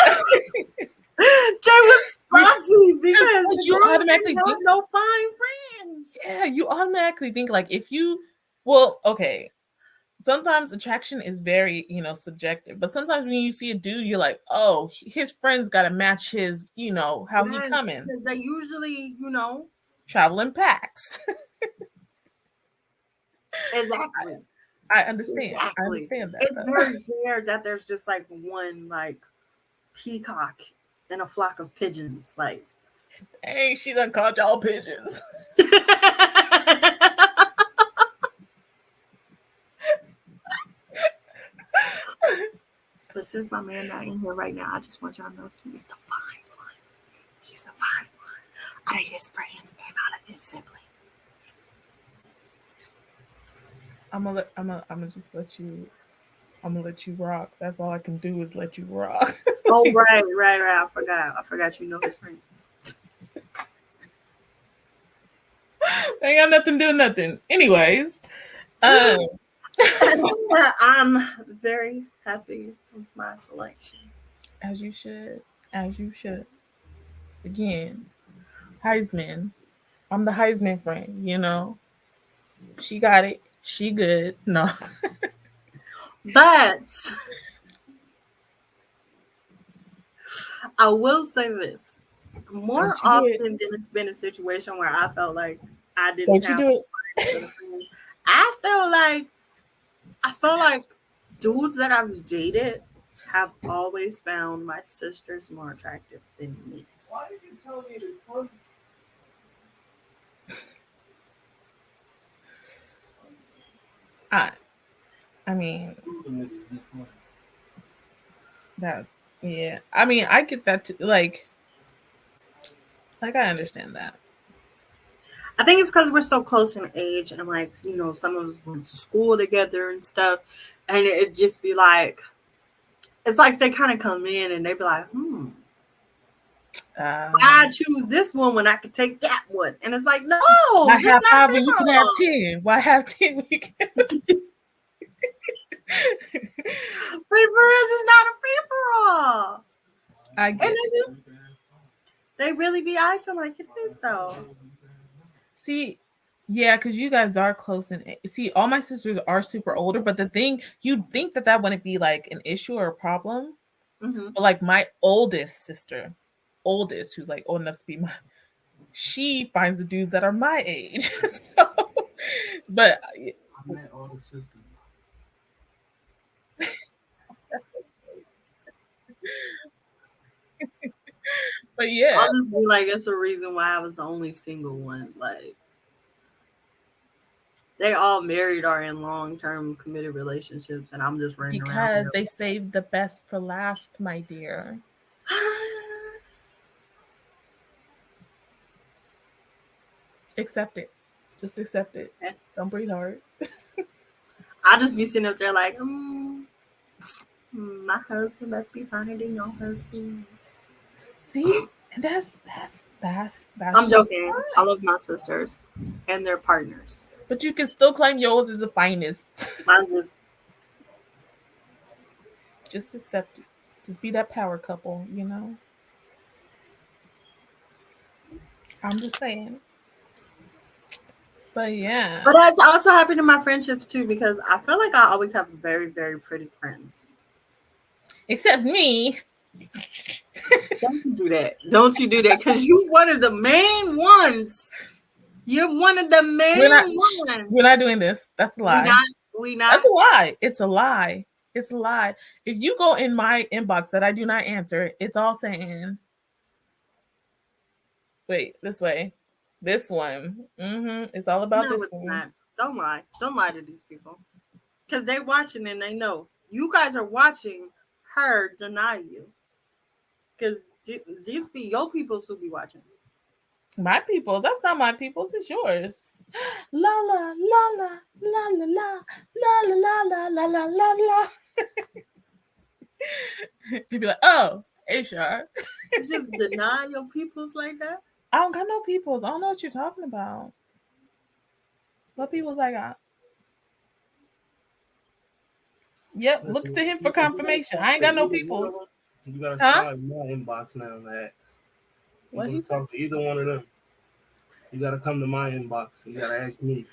Jay was salty because you automatically think no fine friends. Yeah, you automatically think like okay. Sometimes attraction is very, subjective. But sometimes when you see a dude, you're like, oh, his friends got to match his, how he coming. Because they usually, travel in packs. Exactly. I understand. Exactly. I understand that. It's very rare that there's just like one like peacock and a flock of pigeons. Like, dang, she done called y'all pigeons. But since my man not in here right now, I just want y'all to know he's the fine one. He's the fine one. Out of his friends and out of his siblings. I'm gonna just let you. I'm gonna let you rock. That's all I can do is let you rock. Oh right. I forgot you know his friends. They got nothing to do with nothing. Anyways, I'm very happy with my selection. As you should. Again, Heisman. I'm the Heisman friend. She got it. She good. No. But I will say this. More often than it's been a situation where I felt like I didn't have do it. I felt like dudes that I've dated have always found my sisters more attractive than me. Why did you tell me to come? I mean, that, yeah. I mean, I get that too. Like I understand that. I think it's because we're so close in age, and like, some of us went to school together and stuff, and it just be like, it's like they kind of come in and they be like, I choose this one when I could take that one, and it's like, no, I have 5 when you can have 10. Why have 10 when you can? But for us, it's not a free for all. I get it. They really be acting like it is, though. See, yeah, because you guys are close in age. See, all my sisters are super older, but the thing, you'd think that wouldn't be like an issue or a problem. Mm-hmm. But like my oldest sister, who's like old enough to be she finds the dudes that are my age. So, but I met all the sisters. But yeah, honestly, like it's a reason why I was the only single one. Like they all married or in long-term committed relationships, and I'm just running around because they saved the best for last, my dear. Accept it. Just accept it. Okay. Don't breathe hard. I'll just be sitting up there like, my husband must be finer than your husband. See, and that's I'm joking. Fine. I love my sisters and their partners. But you can still claim yours is the finest. Just accept it. Just be that power couple, you know? I'm just saying. But yeah. But that's also happened in my friendships too, because I feel like I always have very, very pretty friends. Except me. Don't you do that. Don't you do that, because you're one of the main ones. You're one of the main ones. We're not doing this. That's a lie. We not. That's a lie. It's a lie. It's a lie. If you go in my inbox that I do not answer, it's all saying, wait, this way. This one. It's all about this one. Not. Don't lie. Don't lie to these people. Because they're watching and they know. You guys are watching her deny you. Because these be your peoples who be watching. My people? That's not my people's. It's yours. La la la la la la la la la la la la la la. You'd be like, oh, HR. You just deny your peoples like that? I don't got no peoples. I don't know what you're talking about. What peoples I got? Yep, look to him for confirmation. I ain't got no peoples. You gotta slide in my inbox now and ask. What he talk to either one of them. You gotta come to my inbox. You gotta ask me.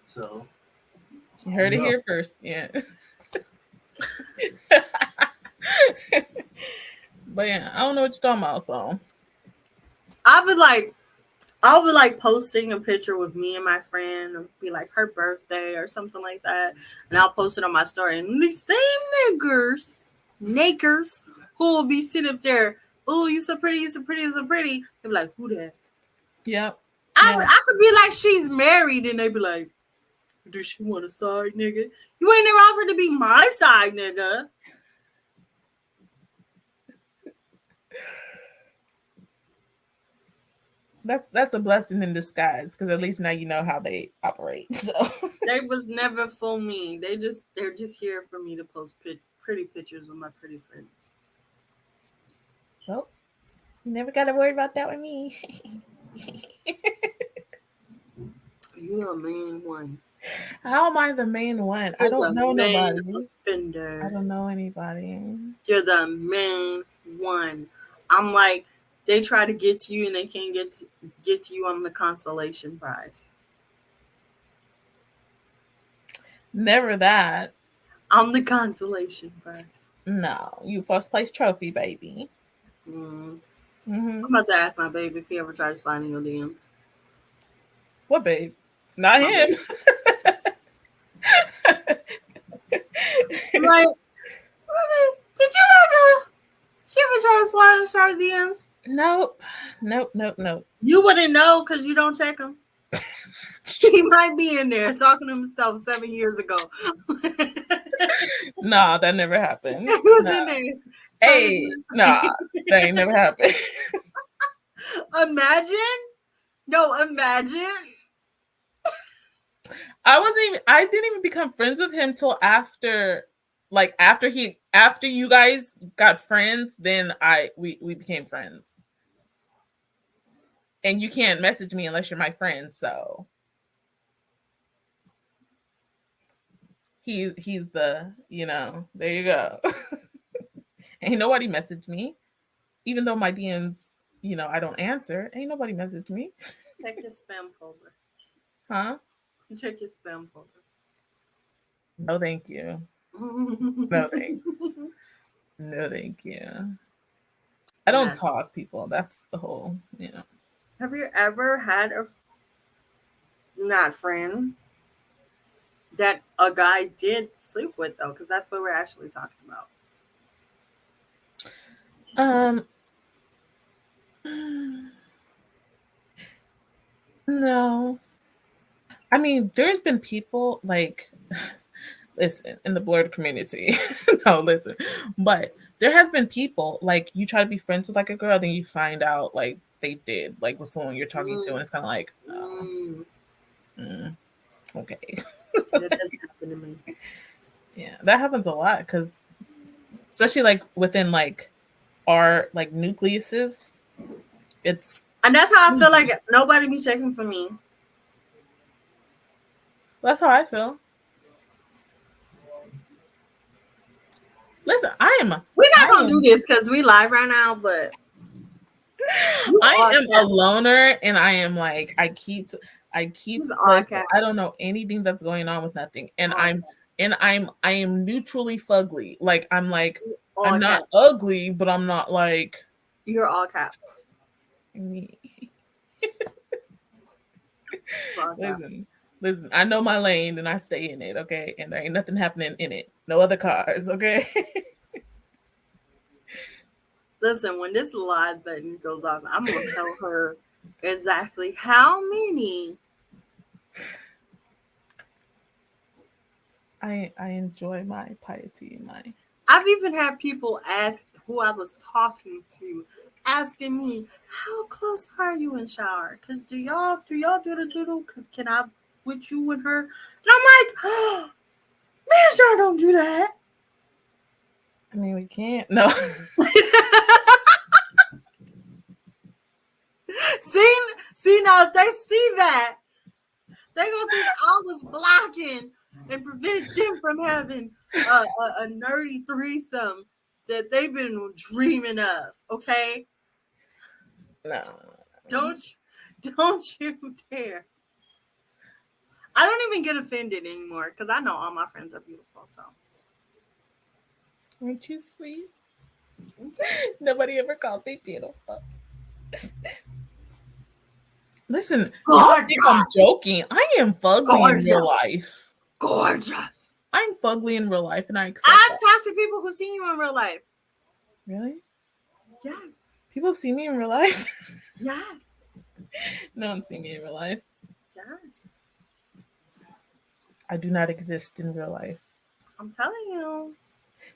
So you heard it here first, yeah. But yeah, I don't know what you're talking about. So I would like posting a picture with me and my friend, or be like her birthday or something like that, and I'll post it on my story. And these same niggers who will be sitting up there, oh, you so pretty, you so pretty, you so pretty. They'll be like, who that? Yep. I could be like, she's married, and they'd be like, does she want a side nigga? You ain't never offered to be my side nigga. That's a blessing in disguise, because at least now you know how they operate. So they was never for me. They're just here for me to post pretty pictures with my pretty friends. Well, you never got to worry about that with me. You're the main one. How am I the main one? You're I don't know nobody. Offender. I don't know anybody. You're the main one. I'm like, they try to get to you and they can't get to you. I'm the consolation prize. Never that. I'm the consolation prize. No, you first place trophy, baby. I'm about to ask my baby if he ever tried to slide in your DMs. What babe? Not him. Like, did you ever try to slide in Charlotte DMs? Nope. You wouldn't know because you don't check them. He might be in there talking to himself 7 years ago. Nah, that never happened. He was in there. Hey, nah, that ain't never happened. Imagine. I didn't even become friends with him till after you guys got friends, then we became friends. And you can't message me unless you're my friend, so he's the, there you go. Ain't nobody messaged me. Even though my DMs, I don't answer, ain't nobody messaged me. Check your spam folder. Huh? Check your spam folder. No, thank you. No, thanks. No, thank you. I don't talk, people. That's the whole, Have you ever had not friend that a guy did sleep with, though? Because that's what we're actually talking about. No. I mean, there's been people like, listen, in the blurred community. No, listen. But there has been people like you try to be friends with like a girl, then you find out like they did like with someone you're talking to, and it's kind of like, Okay. That doesn't happen to me. Yeah, that happens a lot because, especially like within like our like nucleuses, it's And that's how I feel like nobody be checking for me. that's how I feel. Listen, We're not gonna do this because we live right now, but I am a loner, and I am like I keep listen, I don't know anything that's going on with nothing, and I am neutrally fugly. Like I'm not ugly, but I'm not like you're all cap. Me. Listen, I know my lane and I stay in it, okay? And there ain't nothing happening in it. No other cars, okay? Listen, when this live button goes off, I'm gonna tell her exactly how many. I enjoy my piety, I've even had people ask who I was talking to, asking me, "How close are you in shower? Cause do y'all do the doodle? Cause can I with you and her?" And I'm like, oh, man, y'all don't do that. I mean, we can't. No. see now if they see that, they gonna think I was blocking and prevented them from having a nerdy threesome that they've been dreaming of. Okay. No. Don't you dare. I don't even get offended anymore because I know all my friends are beautiful. So, aren't you sweet? Nobody ever calls me beautiful. Listen, y'all think I'm joking. I am fugly in real life. Gorgeous. I'm fugly in real life, and I accept I've that. talked to people who see you in real life. Really? Yes. People see me in real life? Yes. No one see me in real life. Yes. I do not exist in real life. I'm telling you.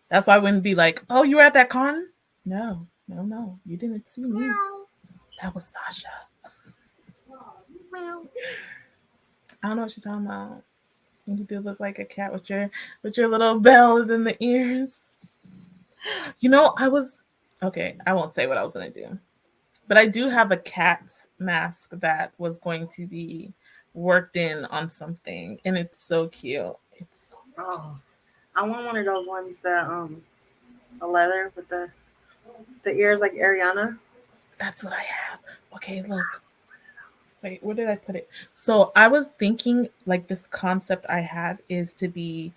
That's why I wouldn't be like, oh, you were at that con? No. You didn't see me. Meow. That was Sasha. Meow. I don't know what you're talking about. You do look like a cat with your little bell in the ears. You know, I won't say what I was gonna do. But I do have a cat mask that was going to be worked in on something, and it's so cute. It's so I want one of those ones that the leather with the ears like Ariana. That's what I have. Okay, look. Wait, where did I put it? So I was thinking like this concept I have is to be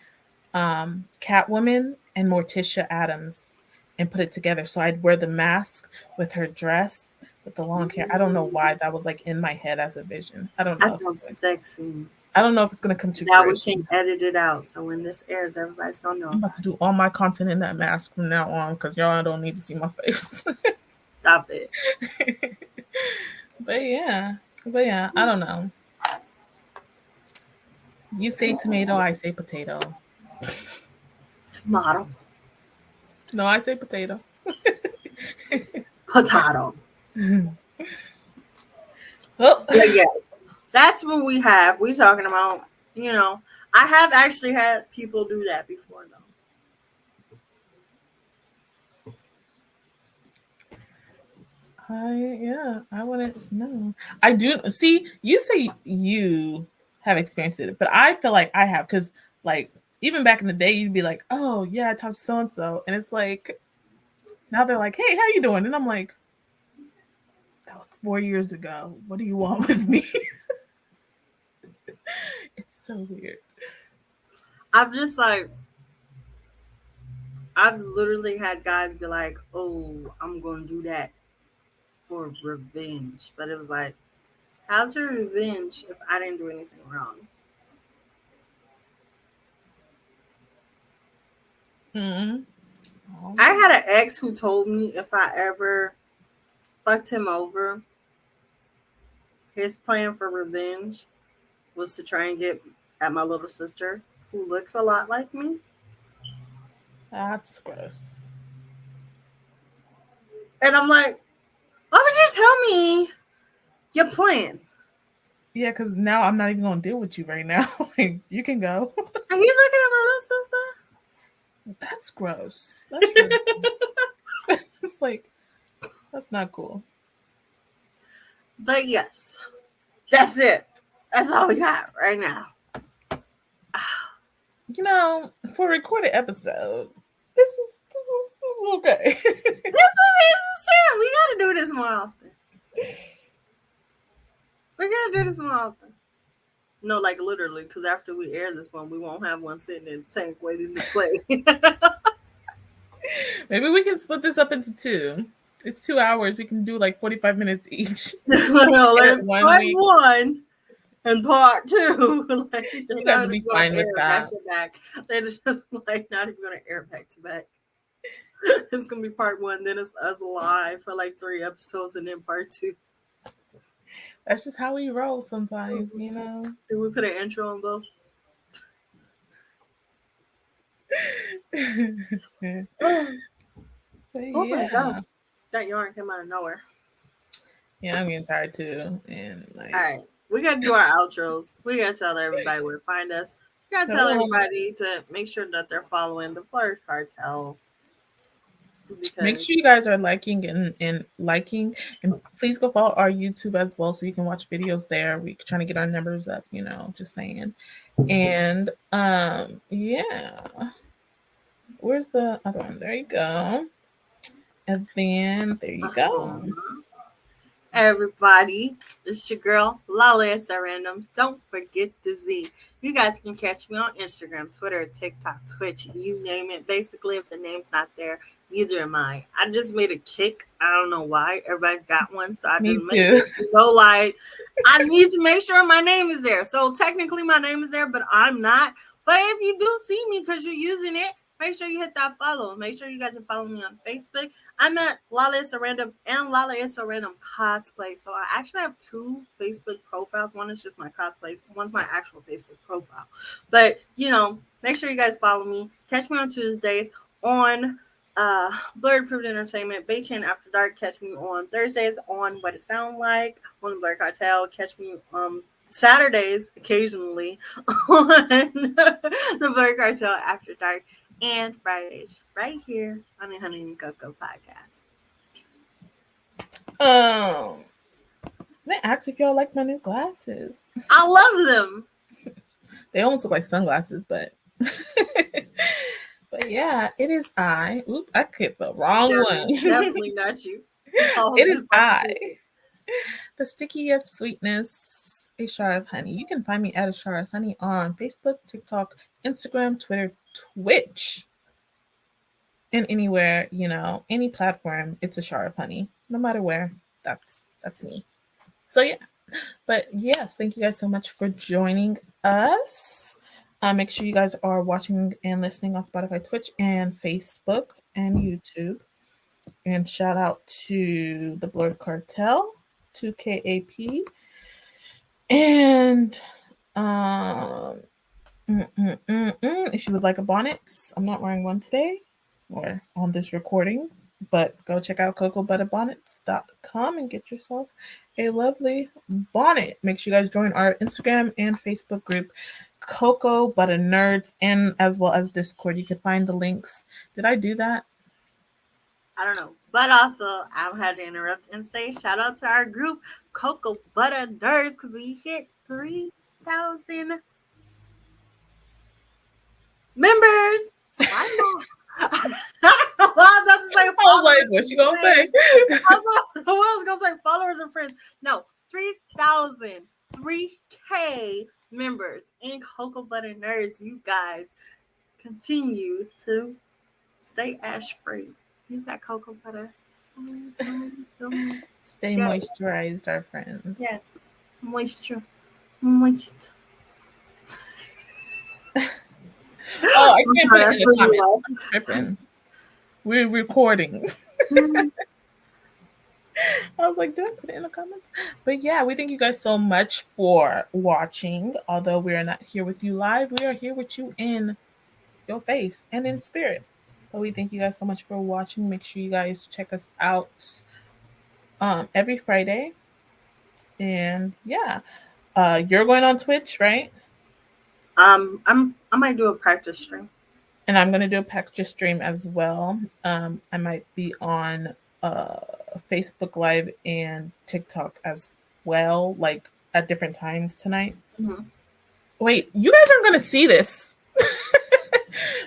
Catwoman and Morticia Addams and put it together. So I'd wear the mask with her dress with the long hair. I don't know why that was like in my head as a vision. I don't know. That sounds sexy. I don't know if it's gonna come to now fruition. We can edit it out. So when this airs, everybody's gonna know. I'm about to do all my content in that mask from now on because y'all don't need to see my face. Stop it. But yeah, I don't know. You say tomato, I say potato. Tomato. No, I say potato. Potato. Oh. Yes, that's what we have. We talking about, I have actually had people do that before though. I wouldn't know. I do see you say you have experienced it, but I feel like I have because like even back in the day, you'd be like, "Oh yeah, I talked to so and so," and it's like now they're like, "Hey, how you doing?" And I'm like, "That was 4 years ago. What do you want with me?" It's so weird. I've literally had guys be like, "Oh, I'm going to do that for revenge," but it was like, how's your revenge if I didn't do anything wrong? Mm-hmm. I had an ex who told me if I ever fucked him over, his plan for revenge was to try and get at my little sister, who looks a lot like me. That's gross. And I'm like, why would you tell me your plan? Yeah, because now I'm not even gonna deal with you right now. Like, you can go. Are you looking at my little sister? That's gross. That's really it's like that's not cool. But yes, that's it. That's all we got right now. For a recorded episode, this was okay. This is true. We gotta do this more often. We gotta do this more often. No, like literally, because after we air this one, we won't have one sitting in the tank waiting to play. Maybe we can split this up into 2. It's 2 hours. We can do like 45 minutes each. No, like part week. 1 and part 2. Like, they're You guys not will be even gonna fine with air that. back to back. They're just like not even gonna air back to back. It's gonna be part 1, then it's us live for like 3 episodes, and then part 2. That's just how we roll sometimes, you know. Did we put an intro on both? Oh my god, that yarn came out of nowhere. Yeah, I'm getting tired too. And like, all right, we gotta do our outros. We gotta tell everybody where to find us. We gotta tell everybody to make sure that they're following the Blurred Cartel. Make sure you guys are liking and liking, and please go follow our YouTube as well so you can watch videos there. We're trying to get our numbers up, just saying. And yeah. Where's the other one? There you go. And then there you go. Everybody, it's your girl Lala S Random. Don't forget the Z. You guys can catch me on Instagram, Twitter, TikTok, Twitch, you name it. Basically, if the name's not there, neither am I. I just made a kick. I don't know why. Everybody's got one, so I just made it. So like, I need to make sure my name is there. So technically, my name is there, but I'm not. But if you do see me because you're using it, make sure you hit that follow. Make sure you guys are following me on Facebook. I'm at Lala is a Random and Lala is a Random Cosplay. So I actually have 2 Facebook profiles. One is just my cosplays. One's my actual Facebook profile. But, make sure you guys follow me. Catch me on Tuesdays on Blurred Approved Entertainment, Baychan After Dark. Catch me on Thursdays on What It Sound Like on the Blurred Cartel. Catch me Saturdays occasionally on the Blurred Cartel After Dark. And Fridays right here on the Honey and Cocoa podcast. They asked if y'all like my new glasses. I love them. They almost look like sunglasses, but but yeah, it is I. Oop, I hit the wrong one. Definitely not you. It is I. The sticky yet sweetness, a jar of honey. You can find me at a jar of honey on Facebook, TikTok, Instagram, Twitter, Twitch, and anywhere, any platform. It's a jar of honey, no matter where. That's me. So yeah, but yes, thank you guys so much for joining us. Make sure you guys are watching and listening on Spotify, Twitch, and Facebook and YouTube. And shout out to the Blurred Cartel, 2KAP, and if you would like a bonnet, I'm not wearing one today or on this recording, but go check out cocobutterbonnets.com and get yourself a lovely bonnet. Make sure you guys join our Instagram and Facebook group, Cocoa Butter Nerds, and as well as Discord. You can find the links. Did I do that? I don't know. But also, I had to interrupt and say shout out to our group, Cocoa Butter Nerds, because we hit 3,000 members. I was like, what you gonna say? I was gonna say followers and friends. No, 3,000, 3K members in Cocoa Butter Nerds. You guys continue to stay ash free. Use that cocoa butter. Stay moisturized, our friends. Yes, moist. Oh, I can't put it in the comments. I'm tripping. We're recording. I was like, did I put it in the comments? But yeah, we thank you guys so much for watching. Although we are not here with you live, we are here with you in your face and in spirit. But we thank you guys so much for watching. Make sure you guys check us out every Friday. And yeah, You're going on Twitch, right? I might do a practice stream. And I'm gonna do a practice stream as well. I might be on Facebook Live and TikTok as well, like at different times tonight. Mm-hmm. Wait, you guys aren't gonna see this,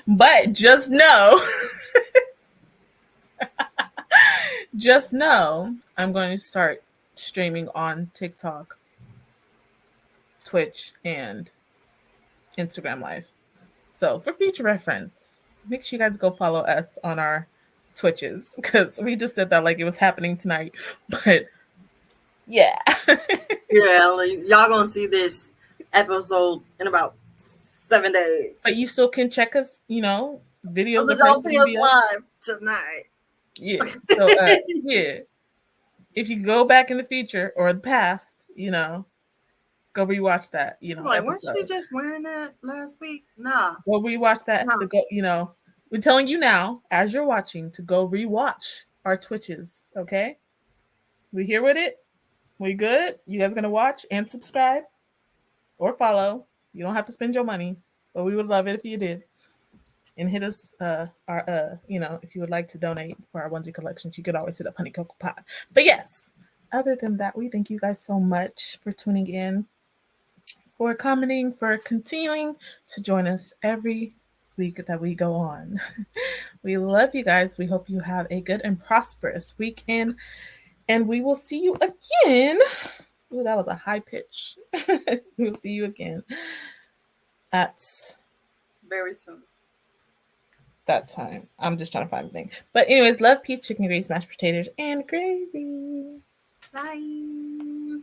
but just know, just know, I'm going to start streaming on TikTok, Twitch, and Instagram Live. So for future reference, make sure you guys go follow us on our Twitches, because we just said that like it was happening tonight. But yeah. Yeah, like, y'all gonna see this episode in about 7 days. But you still can check us, videos of y'all see us live tonight. Yeah. So yeah. If you go back in the future or the past, go rewatch that, like, weren't you just wearing that last week? Nah. Go rewatch that. Nah. To go, we're telling you now, as you're watching, to go rewatch our Twitches. Okay. We here with it? We good? You guys gonna watch and subscribe or follow? You don't have to spend your money, but we would love it if you did. And hit us, if you would like to donate for our onesie collections, you could always hit up Honey Cocoa Pod. But yes, other than that, we thank you guys so much for tuning in, for commenting, for continuing to join us every week that we go on. We love you guys. We hope you have a good and prosperous weekend, and we will see you again. Ooh, that was a high pitch. We will see you again at very soon. That time. I'm just trying to find a thing. But anyways, love, peace, chicken grease, mashed potatoes, and gravy. Bye.